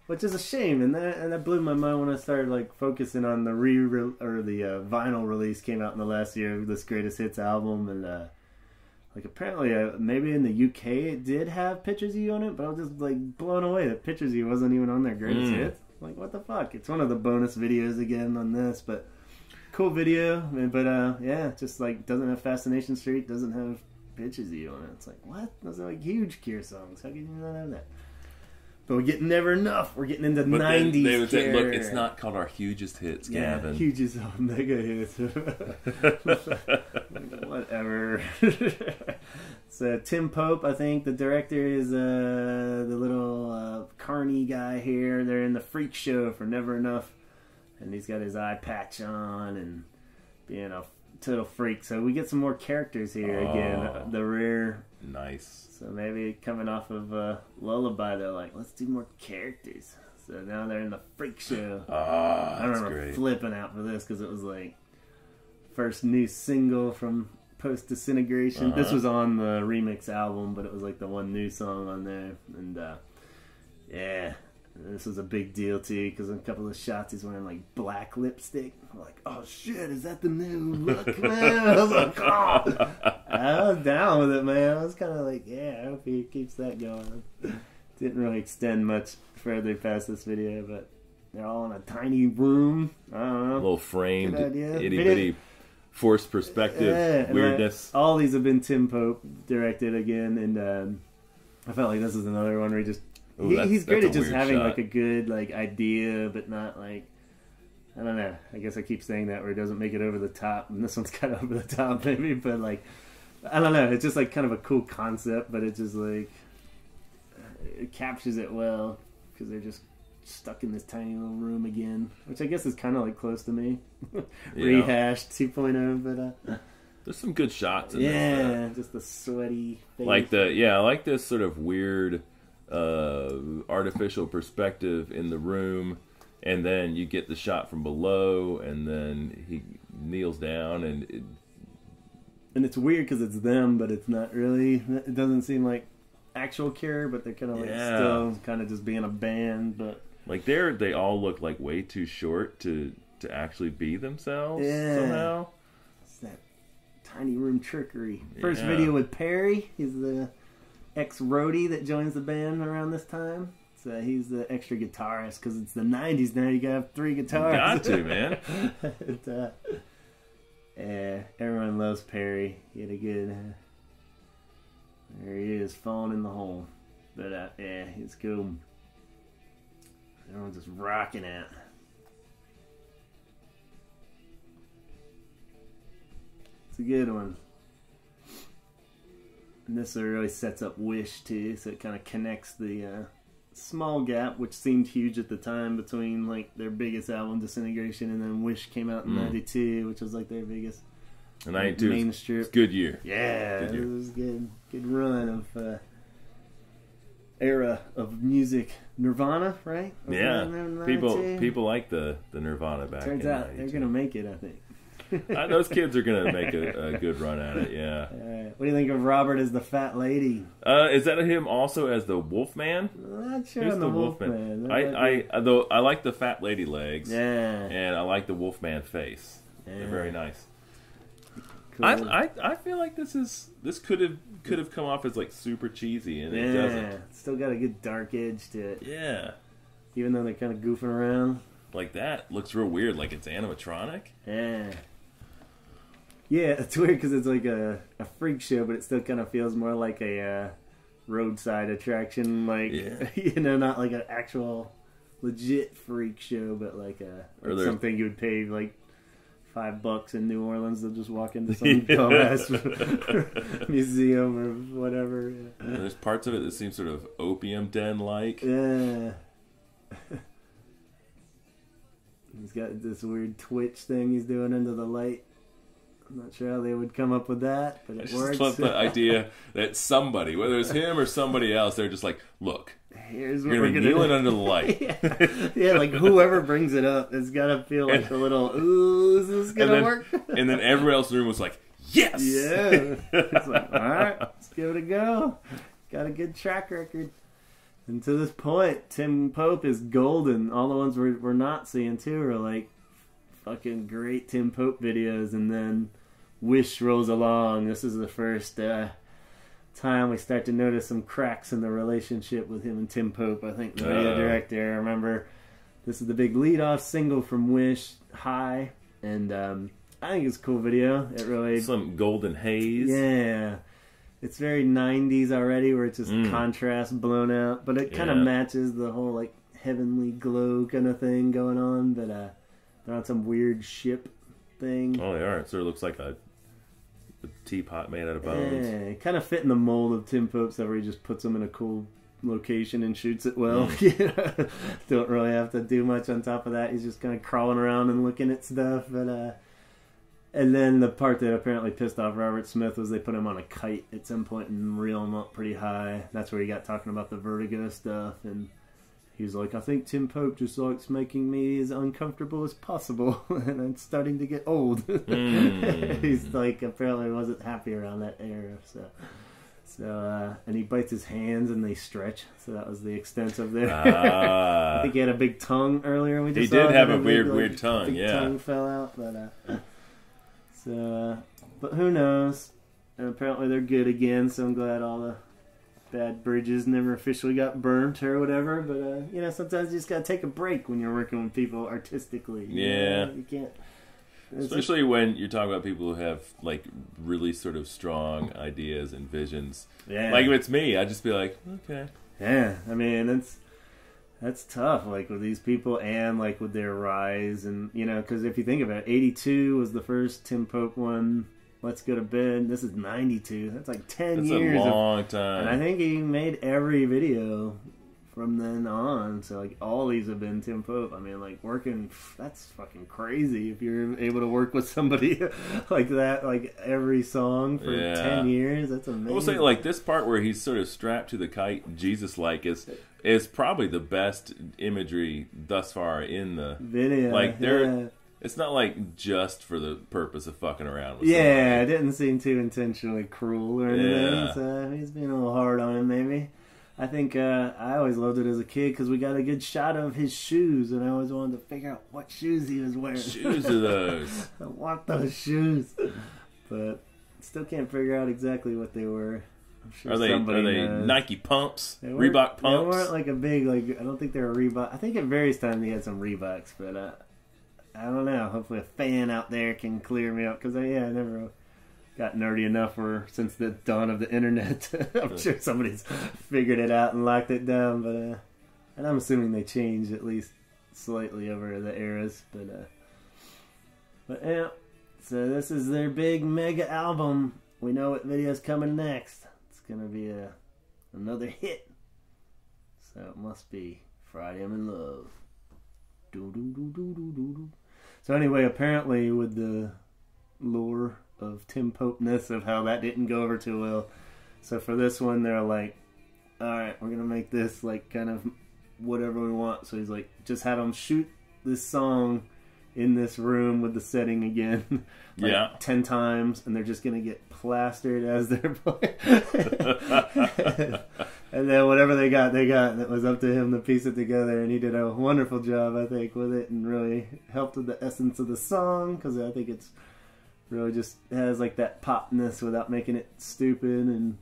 which is a shame, and that blew my mind when I started like focusing on the vinyl release came out in the last year of this Greatest Hits album, and like apparently maybe in the UK it did have Pictures of You on it, but I was just like blown away that Pictures of You wasn't even on their Greatest Hits. Like, what the fuck? It's one of the bonus videos again on this, but cool video. But just like doesn't have Fascination Street, doesn't have Pictures of You on it. It's like, what? Those are like huge Cure songs. How can you not have that? But we're getting never enough. We're getting into But 90s. they would say, care. look, it's not called our hugest hits, Gavin. Hugest mega hits. Whatever. So Tim Pope, I think the director is the little carny guy here. They're in the freak show for Never Enough, and he's got his eye patch on and being a total freak. So we get some more characters here again. The rare. Nice. So maybe coming off of Lullaby, they're like, let's do more characters. So now they're in the freak show. I remember flipping out for this because it was like first new single from Post Disintegration. This was on the remix album, but it was like the one new song on there. And yeah, this was a big deal too because in a couple of shots he's wearing like black lipstick. I'm like, oh shit, is that the new look, man? I was like, oh. I was down with it, man. I was kind of like, yeah, I hope he keeps that going. Didn't really extend much further past this video, but they're all in a tiny room. I don't know. A little framed, itty-bitty forced perspective weirdness. All these have been Tim Pope directed again, and I felt like this is another one where he just... he's great at just having like a good like idea, but not like... I don't know. I guess I keep saying that where he doesn't make it over the top, and this one's kind of over the top maybe, but like... I don't know. It's just like kind of a cool concept, but it just like it captures it well because they're just stuck in this tiny little room again, which I guess is kind of like close to me. Rehashed 2.0, but there's some good shots in this. Just the sweaty face. I like this sort of weird artificial perspective in the room, and then you get the shot from below, and then he kneels down and it's weird because it's them, but it's not really. It doesn't seem like actual Cure, but they're kind of like still kind of just being a band. But like they all look like way too short to actually be themselves somehow. It's that tiny room trickery. First video with Perry. He's the ex-roadie that joins the band around this time. So he's the extra guitarist because it's the 90s now. You gotta have 3 guitars. Got to, man. Yeah, everyone loves Perry. He had a good... there he is, falling in the hole. But yeah, he's cool. Everyone's just rocking it. It's a good one. And this really sets up Wish too, so it kind of connects the small gap, which seemed huge at the time, between like their biggest album, Disintegration, and then Wish came out in '92, which was like their biggest. And '92 mainstream. It's a good year. Yeah, good year. It was good run of era of music. Nirvana, right? People like the Nirvana back. Turns out they're gonna make it, I think. Those kids are gonna make a good run at it. Yeah. What do you think of Robert as the fat lady? Is that him also as the Wolfman? I'm not sure. Who's on the Wolfman. I like the fat lady legs. Yeah. And I like the Wolfman face. Yeah. They're very nice. Cool. I feel like this could have come off as like super cheesy, and it doesn't. It's still got a good dark edge to it. Yeah. Even though they're kind of goofing around. Like that looks real weird, like it's animatronic. Yeah. Yeah, it's weird because it's like a freak show, but it still kind of feels more like a roadside attraction, like not like an actual legit freak show, but like something you would pay like $5 in New Orleans to just walk into some dumbass museum or whatever. Yeah. And there's parts of it that seem sort of opium den like. Yeah. He's got this weird twitch thing he's doing into the light. I'm not sure how they would come up with that, but it works. I just love the idea that somebody, whether it's him or somebody else, they're just like, look, here's what you're going to be kneeling under the light. Yeah, like whoever brings it up, it's got to feel like a little, ooh, is this going to work? And then everyone else in the room was like, yes! Yeah. It's like, all right, let's give it a go. Got a good track record. And to this point, Tim Pope is golden. All the ones we're not seeing, too, are like fucking great Tim Pope videos. And then Wish rolls along. This is the first time we start to notice some cracks in the relationship with him and Tim Pope. I think the video director, I remember this is the big lead-off single from Wish, High. And I think it's a cool video. It really... Some golden haze. Yeah. it's very 90s already, where it's just contrast blown out, but it kind of matches the whole like heavenly glow kind of thing going on. But they're on some weird ship thing. Oh, they are. It sort of looks like a teapot made out of bones. Yeah, kind of fit in the mold of Tim Pope's, where he just puts them in a cool location and shoots it well. Don't really have to do much on top of that. He's just kind of crawling around and looking at stuff. But and then the part that apparently pissed off Robert Smith was they put him on a kite at some point and reel him up pretty high. That's where he got talking about the vertigo stuff, and he's like, I think Tim Pope just likes making me as uncomfortable as possible, and I'm starting to get old. He's like, apparently wasn't happy around that era. So, and he bites his hands and they stretch. So that was the extent of their. I think he had a big tongue earlier. We just he did have a weird tongue. Big tongue fell out, but who knows? And apparently they're good again. So I'm glad all the bad bridges never officially got burnt or whatever. But you know, sometimes you just gotta take a break when you're working with people artistically. You can't. Especially when you're talking about people who have like really sort of strong ideas and visions. Yeah. Like if it's me, I'd just be like, okay. Yeah, I mean that's tough. Like with these people and like with their rise, and you know, because if you think about it, '82 was the first Tim Pope one. Let's Go to Bed. This is '92. That's like 10 years. That's a long time. And I think he made every video from then on. So like all these have been Tim Pope. I mean, like working, that's fucking crazy if you're able to work with somebody like that, like every song for 10 years. That's amazing. I will say, like this part where he's sort of strapped to the kite, Jesus-like, is probably the best imagery thus far in the video. Like it's not like just for the purpose of fucking around with somebody. It didn't seem too intentionally cruel or anything. So he's being a little hard on him, maybe. I think I always loved it as a kid because we got a good shot of his shoes, and I always wanted to figure out what shoes he was wearing. Shoes are those? I want those shoes, but still can't figure out exactly what they were. I'm sure are they knows. Nike pumps? Reebok pumps? They weren't like a big I don't think they were Reebok. I think at various times he had some Reeboks, but I don't know. Hopefully a fan out there can clear me up because I never got nerdy enough where since the dawn of the internet. I'm sure somebody's figured it out and locked it down, but and I'm assuming they changed at least slightly over the eras, but yeah. So this is their big mega album. We know what video's coming next. It's gonna be another hit. So it must be Friday I'm in Love. So anyway, apparently with the lore of Tim Pope-ness of how that didn't go over too well. So for this one, they're like, alright, we're going to make this like kind of whatever we want. So he's like, just have them shoot this song in this room with the setting again. 10 times, and they're just going to get plastered as they're playing. And then whatever they got. And it was up to him to piece it together, and he did a wonderful job, I think, with it, and really helped with the essence of the song, because I think it's really just has like that popness without making it stupid, and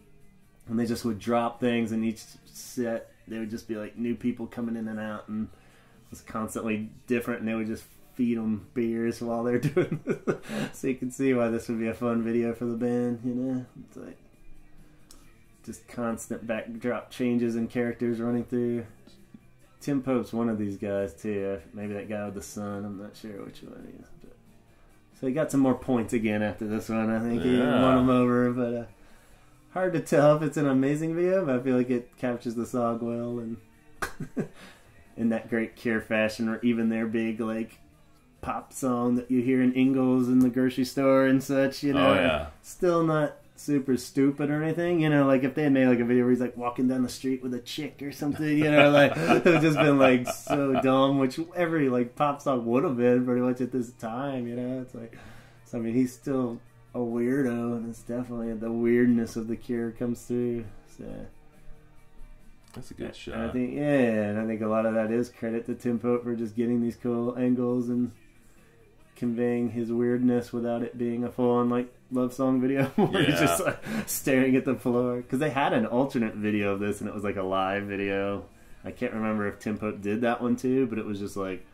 they just would drop things in each set. They would just be like new people coming in and out, and it was constantly different, and they would just feed them beers while they're doing this. So you can see why this would be a fun video for the band, you know? It's like just constant backdrop changes and characters running through. Tim Pope's one of these guys too. Maybe that guy with the sun. I'm not sure which one he is. But so he got some more points again after this one. I think he won him over, but hard to tell if it's an amazing video, but I feel like it captures the song well, and in that great Cure fashion, or even their big like pop song that you hear in Ingles in the grocery store and such, you know. Still not super stupid or anything, you know, like if they had made like a video where he's like walking down the street with a chick or something, you know, like it would just been like so dumb, which every like pop song would have been pretty much at this time, you know. It's like, so I mean, he's still a weirdo, and it's definitely the weirdness of the Cure comes through. So that's a good shot. I think, and I think a lot of that is credit to Tim Pope for just getting these cool angles and conveying his weirdness without it being a full-on like love song video where he's just like staring at the floor. Because they had an alternate video of this, and it was like a live video. I can't remember if Tim Pope did that one too, but it was just like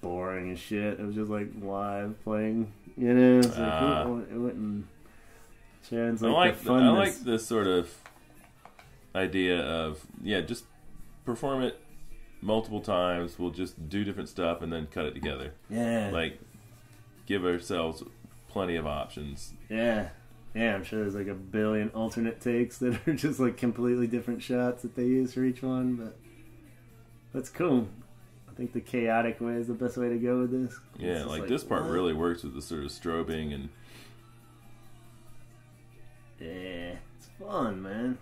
boring as shit. It was just like live playing, you know. So it wouldn't. Sharon's like the funness. I like this sort of idea of just perform it multiple times. We'll just do different stuff and then cut it together. Yeah. Like give ourselves plenty of options. Yeah. Yeah, I'm sure there's like a billion alternate takes that are just like completely different shots that they use for each one, but that's cool. I think the chaotic way is the best way to go with this. Yeah, like this part really works with the sort of strobing and... Yeah, it's fun, man.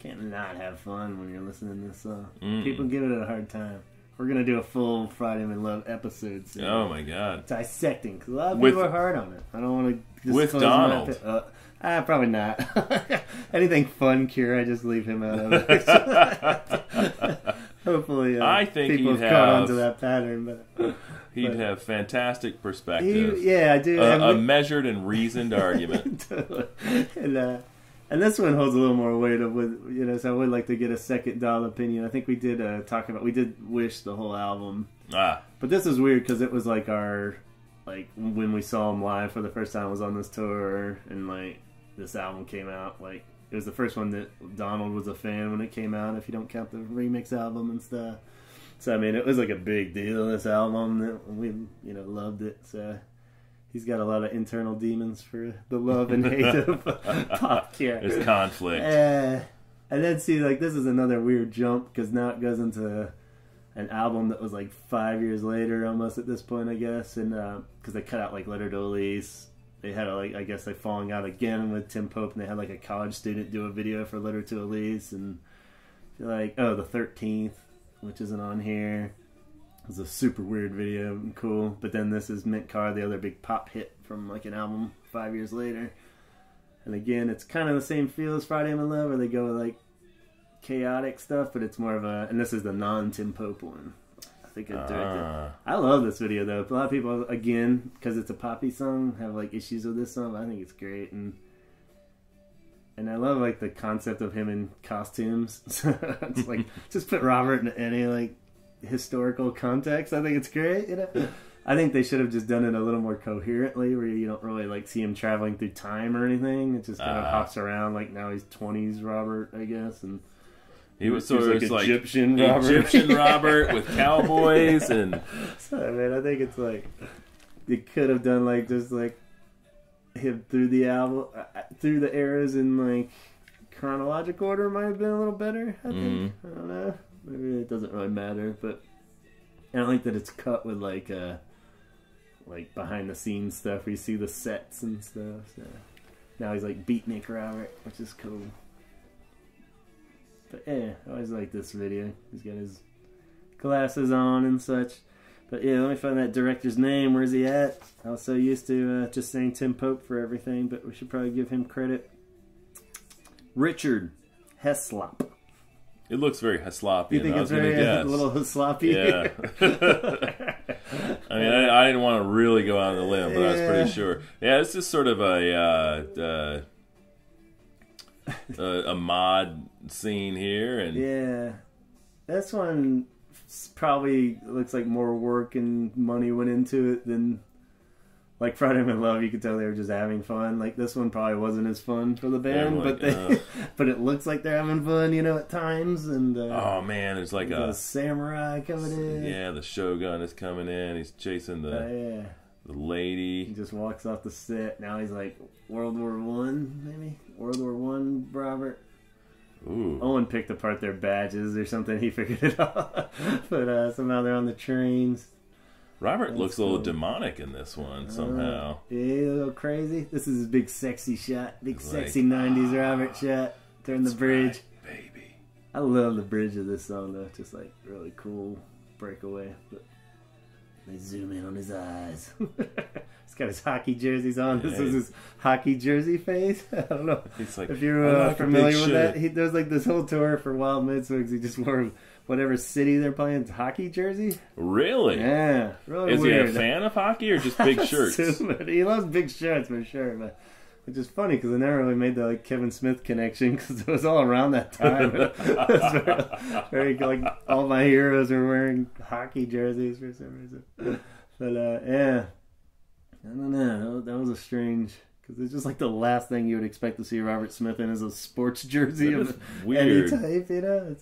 Can't not have fun when you're listening to this song. People give it a hard time. We're going to do a full Friday I'm in Love episode soon. Oh, my God. Dissecting, because a lot of people are hard on it. I don't want to... With Donald. Probably not. Anything fun, Cure, I just leave him out of it. Hopefully, I think people have caught on to that pattern. He'd have fantastic perspective. I do. A measured and reasoned argument. And this one holds a little more weight so I would like to get a second Donald opinion. I think we did we did Wish the whole album. But this is weird because it was like when we saw him live for the first time, was on this tour, and like this album came out, like it was the first one that Donald was a fan when it came out, if you don't count the remix album and stuff. So I mean, it was like a big deal, this album, that we loved it. So he's got a lot of internal demons for the love and hate of pop Cure. There's conflict. And then see, like, this is another weird jump, because now it goes into an album that was like 5 years later almost at this point, I guess, and because they cut out like Letter to Elise. They had I guess like falling out again with Tim Pope, and they had like a college student do a video for Letter to Elise, and like, the 13th, which isn't on here. It was a super weird video and cool. But then this is Mint Car, the other big pop hit from like an album 5 years later. And again, it's kind of the same feel as Friday I'm in Love, where they go with like chaotic stuff, but it's more of and this is the non-Tim Pope one. I think I directed. I love this video though. A lot of people, again, because it's a poppy song, have like issues with this song, but I think it's great. And I love like the concept of him in costumes. It's like, just put Robert in any like historical context. I think it's great. I think they should have just done it a little more coherently, where you don't really like see him traveling through time or anything. It just kind of hops around. Like now he's 20s Robert, I guess, and he was sort of like Egyptian Robert. Egyptian Robert with cowboys and. So I mean, I think it's like you could have done like just like him through the album, through the eras in like chronological order. Might have been a little better. I think. I don't know. Maybe it doesn't really matter, but I don't like that it's cut with like behind the scenes stuff where you see the sets and stuff. So now he's like Beatnik Robert, which is cool. But yeah, I always like this video. He's got his glasses on and such. But yeah, let me find that director's name. Where's he at? I was so used to just saying Tim Pope for everything, but we should probably give him credit. Richard Heslop. It looks very Hesloppy. You think it's very a little Hesloppy? Yeah. I mean, I didn't want to really go out on a limb, but I was pretty sure. Yeah, it's just sort of a mod scene here, and yeah, this one probably looks like more work and money went into it than like Friday I'm in Love. You could tell they were just having fun. Like this one probably wasn't as fun for the band, like, but it looks like they're having fun, at times. And oh man, there's like a samurai coming in. Yeah, the Shogun is coming in. He's chasing the lady. He just walks off the set. Now he's like World War One, maybe World War One. Robert. Ooh. Owen picked apart their badges or something. He figured it out, but somehow they're on the trains. Robert looks a little demonic in this one somehow. Yeah, a little crazy. This is his big sexy shot. Big sexy 90s Robert shot. During the bridge. Right, baby. I love the bridge of this song though. Just like really cool breakaway. But they zoom in on his eyes. He's got his hockey jerseys on. This is his hockey jersey face. I don't know like, if you're familiar with that. There's like this whole tour for Wild Midswigs. He just wore whatever city they're playing hockey jersey. Really? Yeah. Really Is weird. he a fan of hockey or just big shirts? He loves big shirts for sure, but which is funny because I never really made the Kevin Smith connection because it was all around that time. It was very like all my heroes were wearing hockey jerseys for some reason. But yeah, I don't know. That was a strange Because it's just like the last thing you would expect to see Robert Smith in is a sports jersey of weird. any type, you know?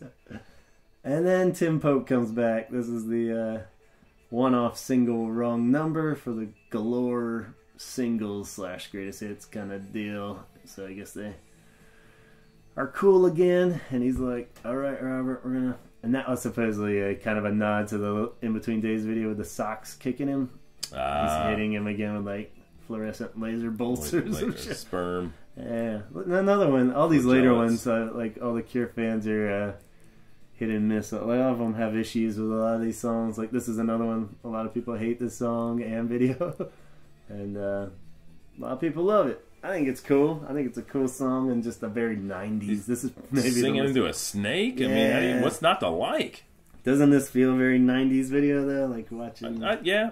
And then Tim Pope comes back. This is the one-off single Wrong Number for the Galore singles / greatest hits kind of deal. So I guess they are cool again. And he's like, all right, Robert, we're going to... And that was supposedly a kind of a nod to the In Between Days video with the socks kicking him. He's hitting him again with like fluorescent laser bolts or some shit. Sperm. Yeah. Another one. All these later ones, like all the Cure fans are hit and miss. A lot of them have issues with a lot of these songs. Like this is another one. A lot of people hate this song and video. And a lot of people love it. I think it's cool. I think it's a cool song and just a very 90s. This is maybe singing into a snake? Yeah. I mean, what's not to like? Doesn't this feel very 90s video though? Like watching... Yeah.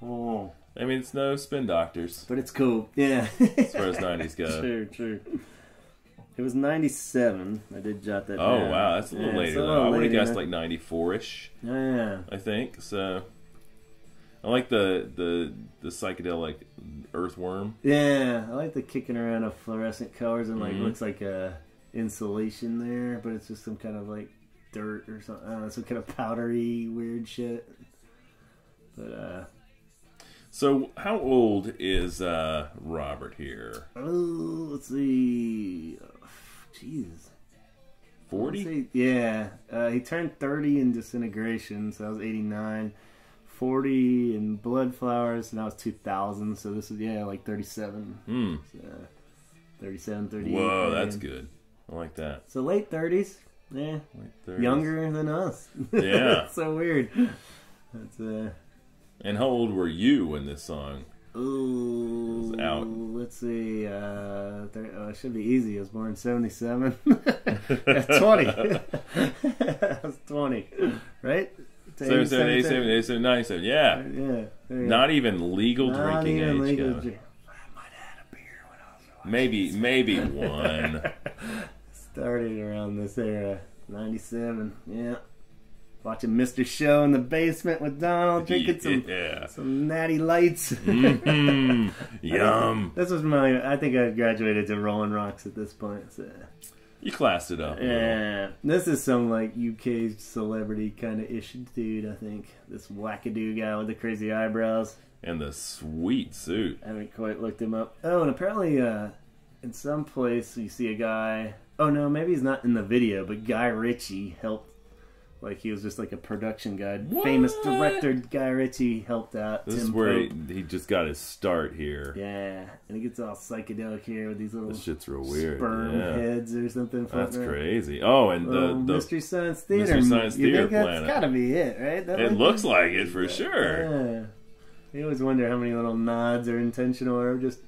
Oh. I mean, it's no Spin Doctors. But it's cool. Yeah. As far as 90s go. True. It was 97. I did jot that down. Oh, wow. That's a little later, though. I would have guessed like 94-ish. Yeah. I think. So, I like the psychedelic earthworm. Yeah. I like the kicking around of fluorescent colors and like looks like a insulation there, but it's just some kind of like dirt or something. I don't know, some kind of powdery weird shit. But so how old is Robert here? Oh, let's see. Jeez. 40? Yeah. He turned 30 in Disintegration, so that was 89. 40 in Blood Flowers, and that was 2000, so this is, like 37. So, 37, 38. Whoa, that's good. I like that. So late 30s. Yeah. Late 30s. Younger than us. Yeah. It's so weird. That's, and how old were you when this song was out? Let's see. It should be easy. I was born in 77. 20. I was 20. Right? 77, 87, 87, 97. Yeah. Yeah. Not even legal Not drinking even age. legal Gavin. I might have had a beer when I was Maybe one. started around this era. 97. Yeah. Watching Mr. Show in the basement with Donald, drinking some natty lights. Yum. This was I think I graduated to Rolling Rocks at this point. So. You classed it up. Yeah. This is some like UK celebrity kind of ish dude, I think. This wackadoo guy with the crazy eyebrows. And the sweet suit. I haven't quite looked him up. Oh, and apparently in some place you see a guy... Oh no, maybe he's not in the video, but Guy Ritchie helped. Like he was just like a production guy. What? Famous director Guy Ritchie helped out. This Tim is where Pope. he just got his start here. Yeah, and he gets all psychedelic here with these little This shit's real weird. sperm heads or something. That's crazy. Oh, and the Mystery Science Theater. Mystery Science You Theater think planet. That's gotta be it, right? It looks like it for sure. Yeah. You always wonder how many little nods are intentional or just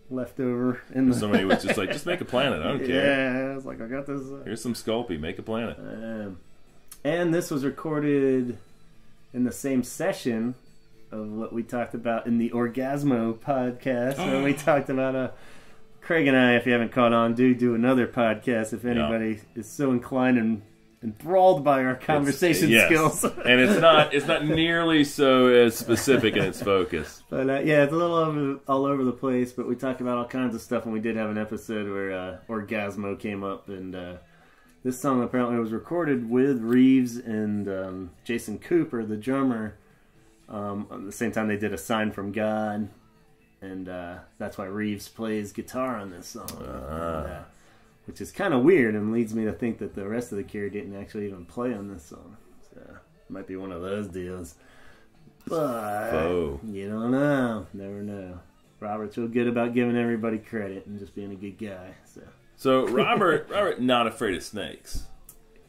left over. Somebody was just like, just make a planet. I don't care. Yeah, I was like, I got this. Here's some Sculpey. Make a planet. And this was recorded in the same session of what we talked about in the Orgasmo podcast, where we talked about Craig and I, if you haven't caught on, do another podcast if anybody is so inclined and enthralled by our conversation skills. And it's not nearly so as specific in its focus. But it's a little all over the place, but we talked about all kinds of stuff, and we did have an episode where Orgasmo came up, and this song apparently was recorded with Reeves and Jason Cooper, the drummer, at the same time they did A Sign from God, and that's why Reeves plays guitar on this song, which is kind of weird and leads me to think that the rest of the Cure didn't actually even play on this song. So it might be one of those deals. But you don't know. Never know. Robert's real good about giving everybody credit and just being a good guy. So Robert, not afraid of snakes.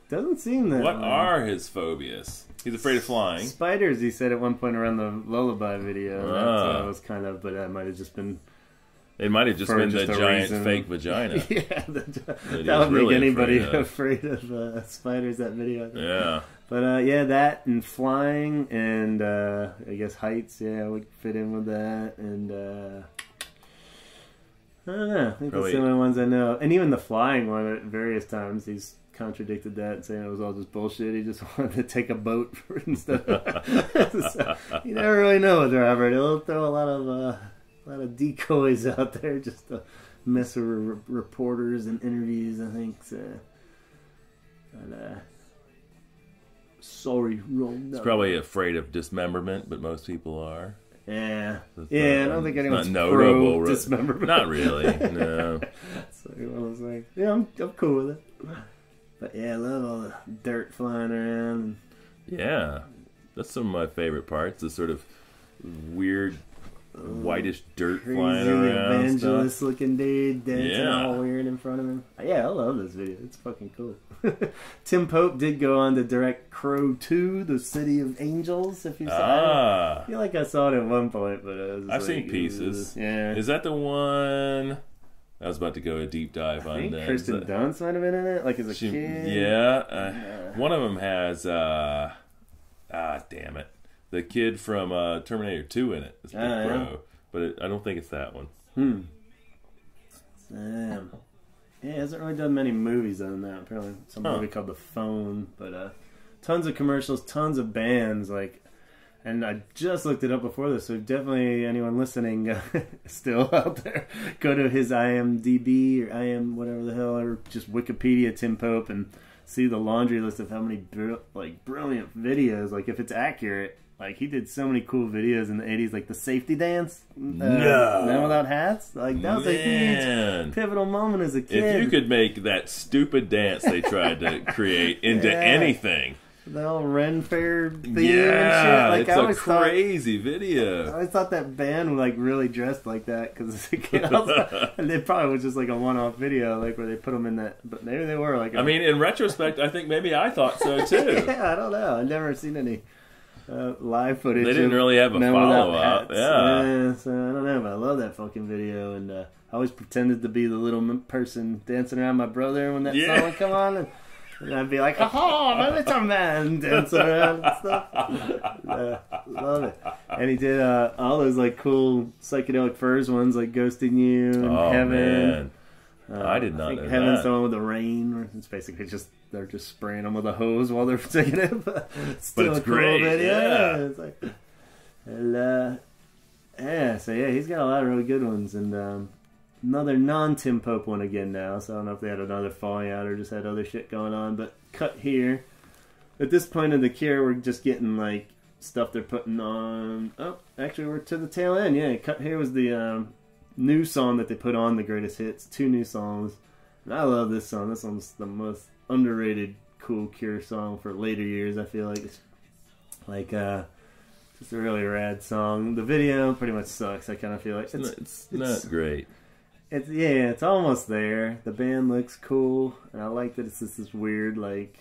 Doesn't seem that. What are his phobias? He's afraid of flying. Spiders, he said at one point around the Lullaby video. That was kind of, but that might have just been. It might have just been the giant reason. fake vagina. Yeah, that would make anybody afraid of spiders. That video. Yeah. But that and flying and I guess heights. Yeah, would fit in with that and. I don't know. I think that's the only ones I know. And even the flying one at various times, he's contradicted that, saying it was all just bullshit. He just wanted to take a boat and stuff. So, you never really know with Robert. He'll throw a lot of decoys out there just to mess with reporters and interviews, I think. So, but, sorry, wrong. He's probably afraid of dismemberment, but most people are. Yeah, I don't think anyone's notable pro dismemberment. Not really, no. So I was like, yeah, I'm cool with it. But yeah, I love all the dirt flying around. Yeah, that's some of my favorite parts. The sort of weird whitish dirt crazy flying around. Evangelist looking dude dancing Yeah. all weird in front of him. Yeah, I love this video. It's fucking cool. Tim Pope did go on to direct Crow 2, The City of Angels, if you saw it. I feel like I saw it at one point, but I've seen pieces. Yeah. Is that the one? I was about to go a deep dive on that. Kirsten Dunst might have been in it, like as a kid. Yeah. One of them has, damn it. The kid from Terminator 2 in it. It's Big Crow. But I don't think it's that one. Damn. Yeah, he hasn't really done many movies other than that. Apparently some movie called The Phone. But tons of commercials, tons of bands. And I just looked it up before this, so definitely anyone listening still out there, go to his IMDb or IM whatever the hell, or just Wikipedia Tim Pope and see the laundry list of how many brilliant videos. Like if it's accurate, like he did so many cool videos in the 80s, like the safety dance, Men Without Hats. Like that was a huge pivotal moment as a kid. If you could make that stupid dance they tried to create into anything. The whole Ren Fair theme and Yeah, shit. Like, it's I always a crazy video. I always thought that band like really dressed like that because as a kid, and it probably was just like a one-off video, like where they put them in that. But maybe they were like. I mean, in retrospect, I think maybe I thought so too. Yeah, I don't know. I've never seen any live footage. They didn't really have a follow-up. Yeah, so I don't know, but I love that fucking video, and I always pretended to be the little person dancing around my brother when that song would come on. And I'd be like, "Ha my little man," dancing around and stuff. Love it. And he did all those like cool psychedelic furs ones, like "Ghosting You" and "Heaven." Man. I did not know Heaven's that. the one with the rain, where it's basically just they're just spraying them with a hose while they're singing it. But still it's a cool great. video. Yeah. It's like, so he's got a lot of really good ones, and another non-Tim Pope one again now, so I don't know if they had another falling out or just had other shit going on, but cut here. At this point in the Cure, we're just getting, like, stuff they're putting on. Oh, actually, we're to the tail end, yeah. Cut here was the new song that they put on the Greatest Hits. 2 new songs. And I love this song. This one's the most underrated, cool Cure song for later years, I feel like. It's, like, just a really rad song. The video pretty much sucks, I kind of feel like. It's not great. It's almost there. The band looks cool, and I like that it's just this weird, like,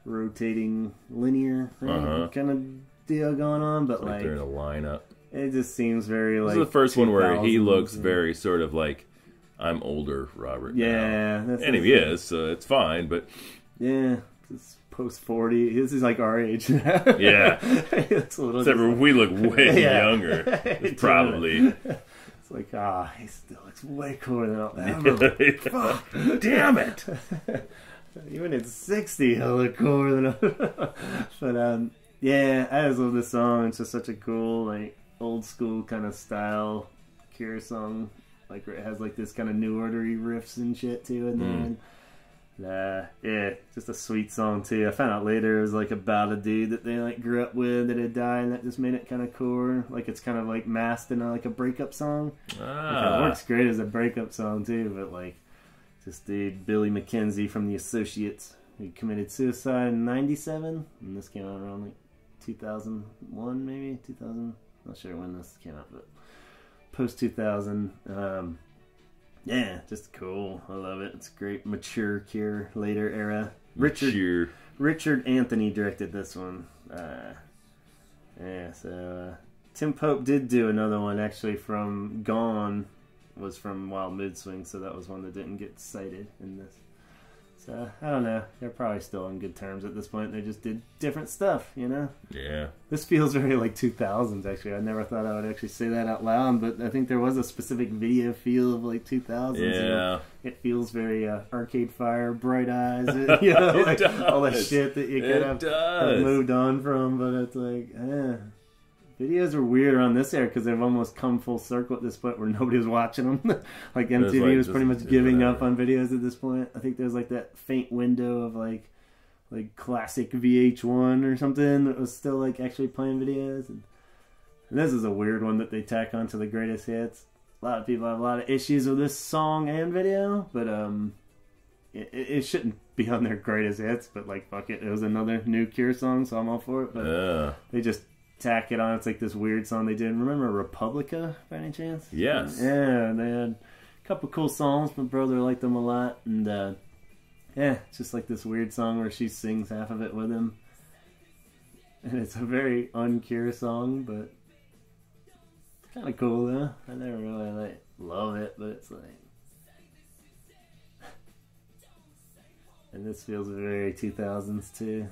rotating linear kind of deal going on. But like they're in a lineup. It just seems very like. This is the first one where he looks very sort of like I'm older, Robert. Yeah, now. And he is, so it's fine. But yeah, it's post 40. This is like our age now. Yeah, it's a little. Except for we look way younger. It's probably. It's like, he still looks way cooler than I'll ever. Fuck, damn it! Even at 60, he'll look cooler than But yeah, I just love this song. It's just such a cool, like, old school kind of style Cure song. Like, where it has like this kind of New Order-y riffs and shit too in there. Yeah, just a sweet song too. I found out later it was like about a dude that they like grew up with that had died, and that just made it kind of cool. Like it's kind of like masked in like a breakup song. Like, it works great as a breakup song too. But like, this dude Billy McKenzie from The Associates, he committed suicide in '97, and this came out around like 2001, maybe 2000. Not sure when this came out, but post 2000. Yeah, just cool. I love it. It's great. Mature Cure, later era. Richard Anthony directed this one. So Tim Pope did do another one actually from Gone, was from Wild Mood Swings, so that was one that didn't get cited in this. So, I don't know. They're probably still on good terms at this point. They just did different stuff, you know? Yeah. This feels very like 2000s, actually. I never thought I would actually say that out loud, but I think there was a specific video feel of like 2000s. Yeah. You know? It feels very Arcade Fire, Bright Eyes, you know, like all the shit that you could have moved on from, but it's like, videos are weird around this era because they've almost come full circle at this point where nobody was watching them. Like MTV was pretty much giving up on videos at this point. I think there's like that faint window of like classic VH1 or something that was still like actually playing videos. And this is a weird one that they tack onto the greatest hits. A lot of people have a lot of issues with this song and video, but it shouldn't be on their greatest hits. But like, fuck it, it was another new Cure song, so I'm all for it. But they just tack it on. It's like this weird song they did. Remember Republica by any chance? Yes. Yeah, they had a couple cool songs. My brother liked them a lot, and it's just like this weird song where she sings half of it with him, and it's a very un-Cure song, but it's kind of cool though. I never really love it, but it's like, and this feels very 2000s too.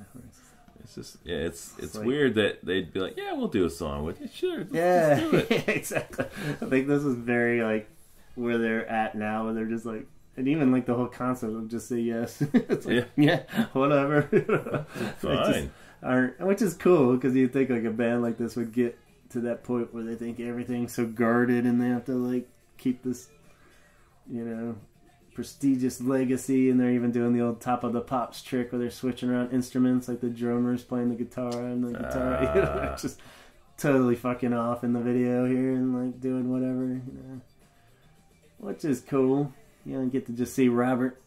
It's just, it's like, weird that they'd be like, yeah, we'll do a song with you. Sure, let's do it. Exactly. I think this is very like where they're at now, where they're just like, and even like the whole concept of just say yes. It's like, yeah, whatever. Fine. Which is cool because you think like a band like this would get to that point where they think everything's so guarded and they have to like keep this, you know, prestigious legacy, and they're even doing the old Top of the Pops trick where they're switching around instruments, like the drummer's playing the guitar and the guitar, you know, just totally fucking off in the video here and like doing whatever, you know, which is cool. You know, you get to just see Robert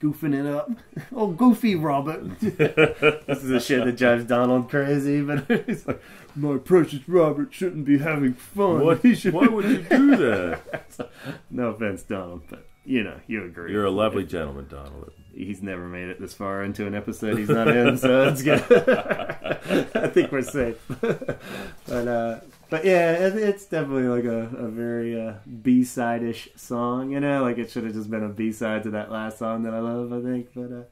goofing it up. Oh, goofy Robert. This is the shit that drives Donald crazy, but he's like, my precious Robert shouldn't be having fun. Why would you do that? No offense, Donald, but you know, you agree. You're a lovely gentleman, Donald. He's never made it this far into an episode he's not in, so it's good. I think we're safe. But yeah, it's definitely like a very B-side-ish song, you know? Like, it should have just been a B-side to that last song that I love, I think. But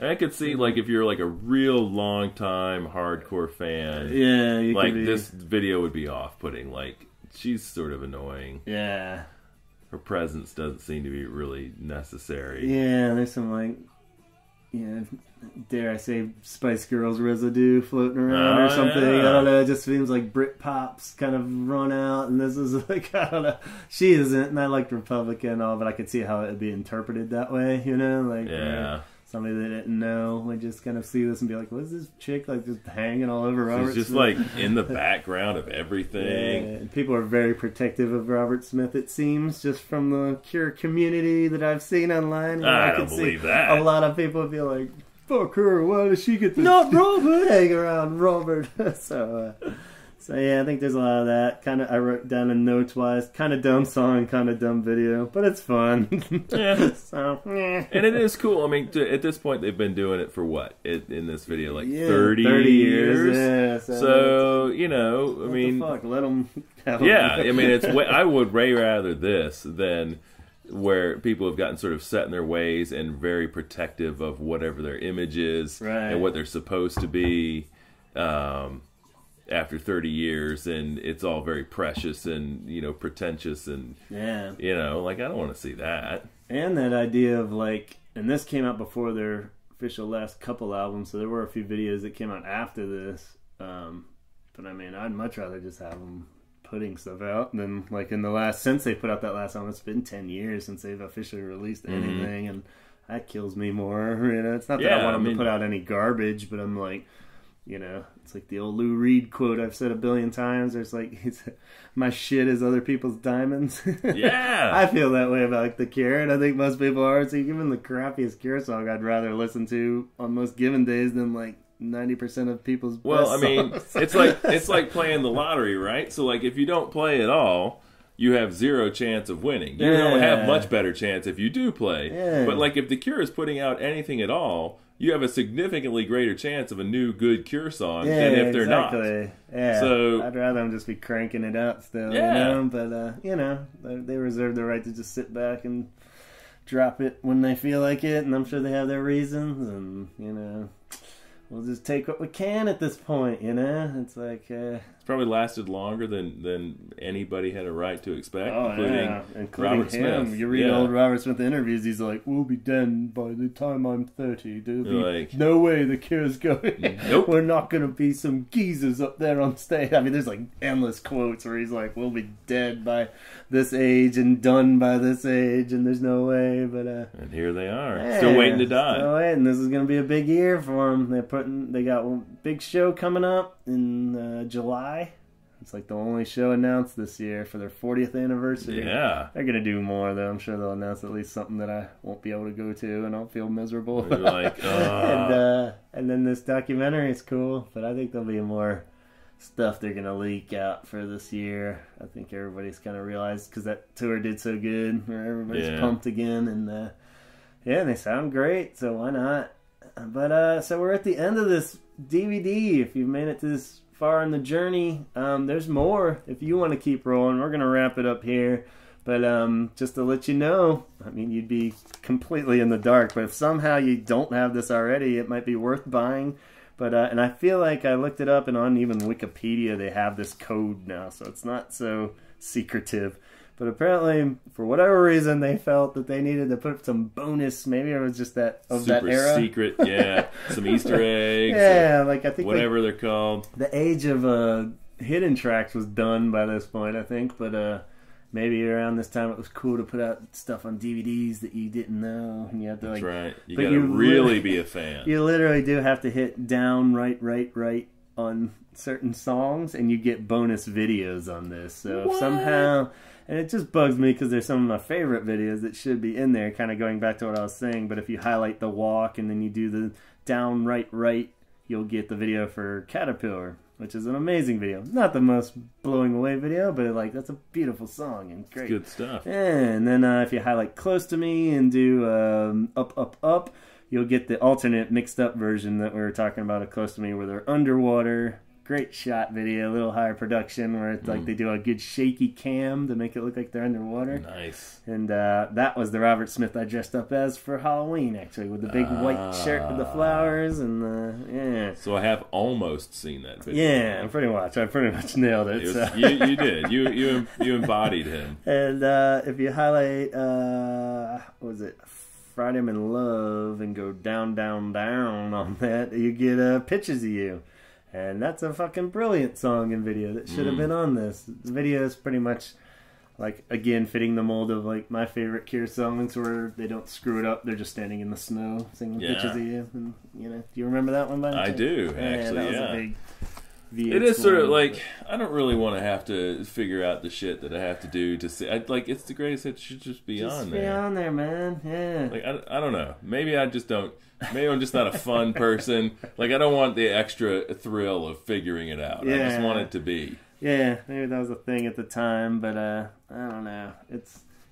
I could see, like, if you're like a real long-time hardcore fan, yeah, like, this video would be off-putting. Like, she's sort of annoying. Yeah. Her presence doesn't seem to be really necessary. Yeah, there's some, like, you know, dare I say, Spice Girls residue floating around or something. Yeah. I don't know. It just seems like Britpop's kind of run out, and this is like, I don't know. She isn't, and I liked Republica and all, but I could see how it would be interpreted that way, you know? Like, somebody that didn't know would just kind of see this and be like, what's this chick, like, just hanging all over Robert She's just, Smith? like, in the background of everything. Yeah, and people are very protective of Robert Smith, it seems, just from the Cure community that I've seen online. I don't believe that. A lot of people feel like, fuck her, why does she get to not Robert hang around Robert? So yeah, I think there's a lot of that. Kind of, I wrote down in notes wise, kind of dumb song, kind of dumb video, but it's fun. Yeah. So, and it is cool. I mean, at this point, they've been doing it for what in this video, like 30 years. Yeah. So you know, I mean, fuck, let them. Yeah, I mean, I would way rather this than where people have gotten sort of set in their ways and very protective of whatever their image is and what they're supposed to be. After 30 years, and it's all very precious and, you know, pretentious and, you know, like, I don't want to see that. And that idea of, like, and this came out before their official last couple albums, so there were a few videos that came out after this. But, I mean, I'd much rather just have them putting stuff out than, like, in the last, since they put out that last album, it's been 10 years since they've officially released anything, and that kills me more, you know? It's not that I want them to put out any garbage, but I'm like, you know, it's like the old Lou Reed quote I've said a billion times. There's like, my shit is other people's diamonds. Yeah. I feel that way about like, the Cure, and I think most people are. So even the crappiest Cure song I'd rather listen to on most given days than like 90% of people's best I mean, songs. it's like playing the lottery, right? So like if you don't play at all, you have zero chance of winning. You don't have much better chance if you do play. Yeah. But like if the Cure is putting out anything at all, you have a significantly greater chance of a new good Cure song than if they're not. Yeah, so I'd rather them just be cranking it out still. You know? But you know, they reserve the right to just sit back and drop it when they feel like it, and I'm sure they have their reasons, and we'll just take what we can at this point. It's like it's probably lasted longer than anybody had a right to expect, including Robert him. Smith. You read old Robert Smith interviews, he's like, "We'll be dead by the time I'm 30. There'll be like, no way the Cure's going. Nope. We're not going to be some geezers up there on stage." I mean, there's like endless quotes where he's like, "We'll be dead by this age and done by this age, and there's no way." But and here they are, still waiting to die. Still waiting. This is going to be a big year for them. They got one big show coming up in July. It's like the only show announced this year for their 40th anniversary. Yeah. They're going to do more, though. I'm sure they'll announce at least something that I won't be able to go to, and I'll feel miserable. You're like, and then this documentary is cool, but I think there'll be more stuff they're going to leak out for this year. I think everybody's kind of realized, because that tour did so good, where everybody's pumped again, and they sound great, so why not? But so we're at the end of this DVD. If you've made it to this far in the journey, there's more. If you want to keep rolling, we're gonna wrap it up here, but just to let you know, I mean, you'd be completely in the dark, but if somehow you don't have this already, it might be worth buying. But and I feel like I looked it up, and on even Wikipedia they have this code now, so it's not so secretive. But apparently, for whatever reason, they felt that they needed to put some bonus. Maybe it was just that of super that era. Secret, yeah. Some Easter eggs. Yeah, like I think whatever they're called. The age of hidden tracks was done by this point, I think. But maybe around this time, it was cool to put out stuff on DVDs that you didn't know, and you have to That's like. right. You got to really be a fan. You literally do have to hit down, right on certain songs, and you get bonus videos on this. So if somehow. And it just bugs me because there's some of my favorite videos that should be in there, kind of going back to what I was saying. But if you highlight the walk and then you do the down right, you'll get the video for Caterpillar, which is an amazing video. Not the most blowing away video, but like that's a beautiful song and great. It's good stuff. And then if you highlight Close to Me and do up, you'll get the alternate mixed up version that we were talking about of Close to Me, where they're underwater. Great shot video, a little higher production, where it's like they do a good shaky cam to make it look like they're underwater. Nice. And that was the Robert Smith I dressed up as for Halloween, actually, with the big white shirt with the flowers, and So I have almost seen that video. Yeah, pretty much. I pretty much nailed it. You did. You embodied him. And if you highlight, what was it? Friday I'm in Love, and go down on that, you get pictures of you. And that's a fucking brilliant song and video that should have been on this. The video is pretty much, like, again, fitting the mold of, like, my favorite Cure songs where they don't screw it up. They're just standing in the snow singing pictures of you. And, do you remember that one, by the way? I do, actually, that was a big VH1. It is sort of like, I don't really want to have to figure out the shit that I have to do to see. Like, it's the greatest. It should just be on there. Just be on there, man. Yeah. Like, I don't know. Maybe I just don't. Maybe I'm just not a fun person. Like, I don't want the extra thrill of figuring it out. I just want it to be. Yeah, maybe that was a thing at the time, but I don't know.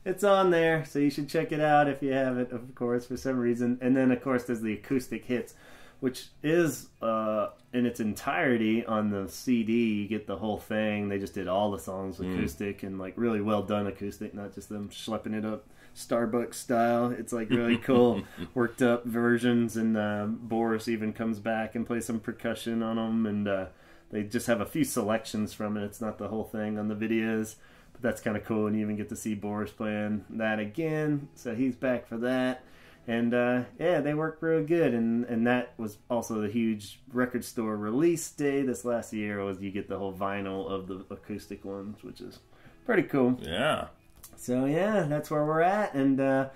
It's on there, so you should check it out if you have it, of course, for some reason. And then, of course, there's the acoustic hits, which is in its entirety on the CD. You get the whole thing. They just did all the songs acoustic and like really well done acoustic, not just them schlepping it up Starbucks style. It's like really cool worked up versions, and Boris even comes back and plays some percussion on them, and they just have a few selections from it. It's not the whole thing on the videos, but that's kind of cool, and you even get to see Boris playing that again, so he's back for that. And yeah, they work real good, and that was also the huge record store release day this last year. Was you get the whole vinyl of the acoustic ones, which is pretty cool. Yeah. So yeah, that's where we're at, and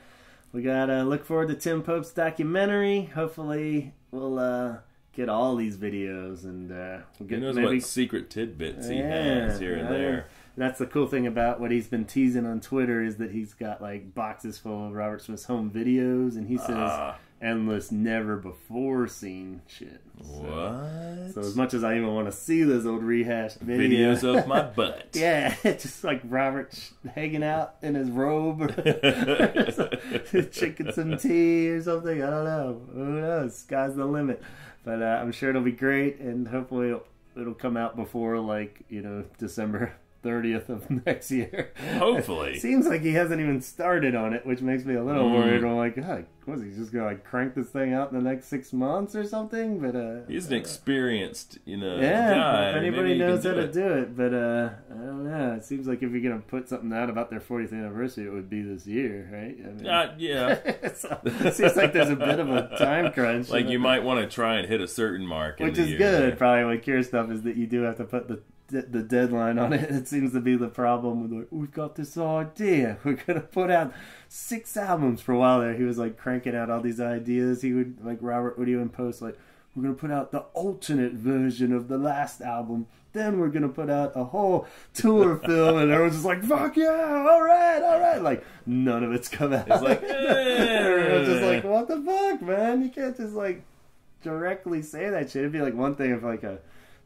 we gotta look forward to Tim Pope's documentary. Hopefully, we'll get all these videos, and we'll get Who knows maybe what secret tidbits he has here and there. That's the cool thing about what he's been teasing on Twitter, is that he's got like boxes full of Robert Smith's home videos, and he says endless, never before seen shit. What? So as much as I even want to see those old rehashed videos of my butt. Yeah, just like Robert hanging out in his robe, or drinking some tea or something. I don't know. Who knows? Sky's the limit. But I'm sure it'll be great, and hopefully it'll come out before, like, December 30th of next year. Hopefully. Seems like he hasn't even started on it, which makes me a little worried. I'm like, God, was he just gonna like crank this thing out in the next 6 months or something? But he's an experienced, yeah, guy. if anybody knows how to do it. But I don't know. It seems like if you're gonna put something out about their 40th anniversary, it would be this year, right? I mean, yeah. So it seems like there's a bit of a time crunch. Like you might want to try and hit a certain mark, which in the is year, good. right? Probably with Cure stuff is that you do have to put the deadline on it. It seems to be the problem with like, we've got this idea, we're gonna put out 6 albums. For a while there he was like cranking out all these ideas. He would, like, Robert would even post like, we're gonna put out the alternate version of the last album, then we're gonna put out a whole tour film, and everyone's just like, fuck yeah, all right. Like none of it's come out. It's like everyone's just like, what the fuck, man? You can't just like directly say that shit. It'd be like one thing if like a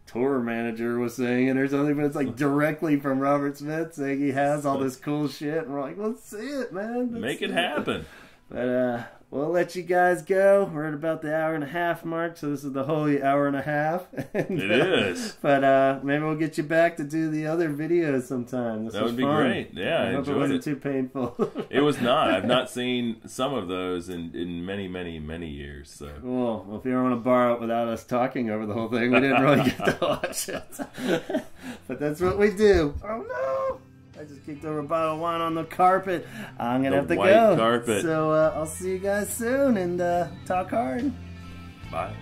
tour manager was saying it or something, but it's like directly from Robert Smith saying he has all this cool shit, and we're like, let's see it, man. Make it happen. But we'll let you guys go. We're at about the 1.5 hour mark, so this is the holy 1.5 hours. And, It is. But maybe we'll get you back to do the other videos sometime. That would be fun. great. Yeah, I hope enjoyed it wasn't it. too painful. It was not. I've not seen some of those in many, many, many years. So Cool. Well, if you ever want to borrow it without us talking over the whole thing, we didn't really get to watch it. But that's what we do. Oh no! I just kicked over a bottle of wine on the carpet. I'm gonna have to white go. carpet. So I'll see you guys soon, and talk hard. bye.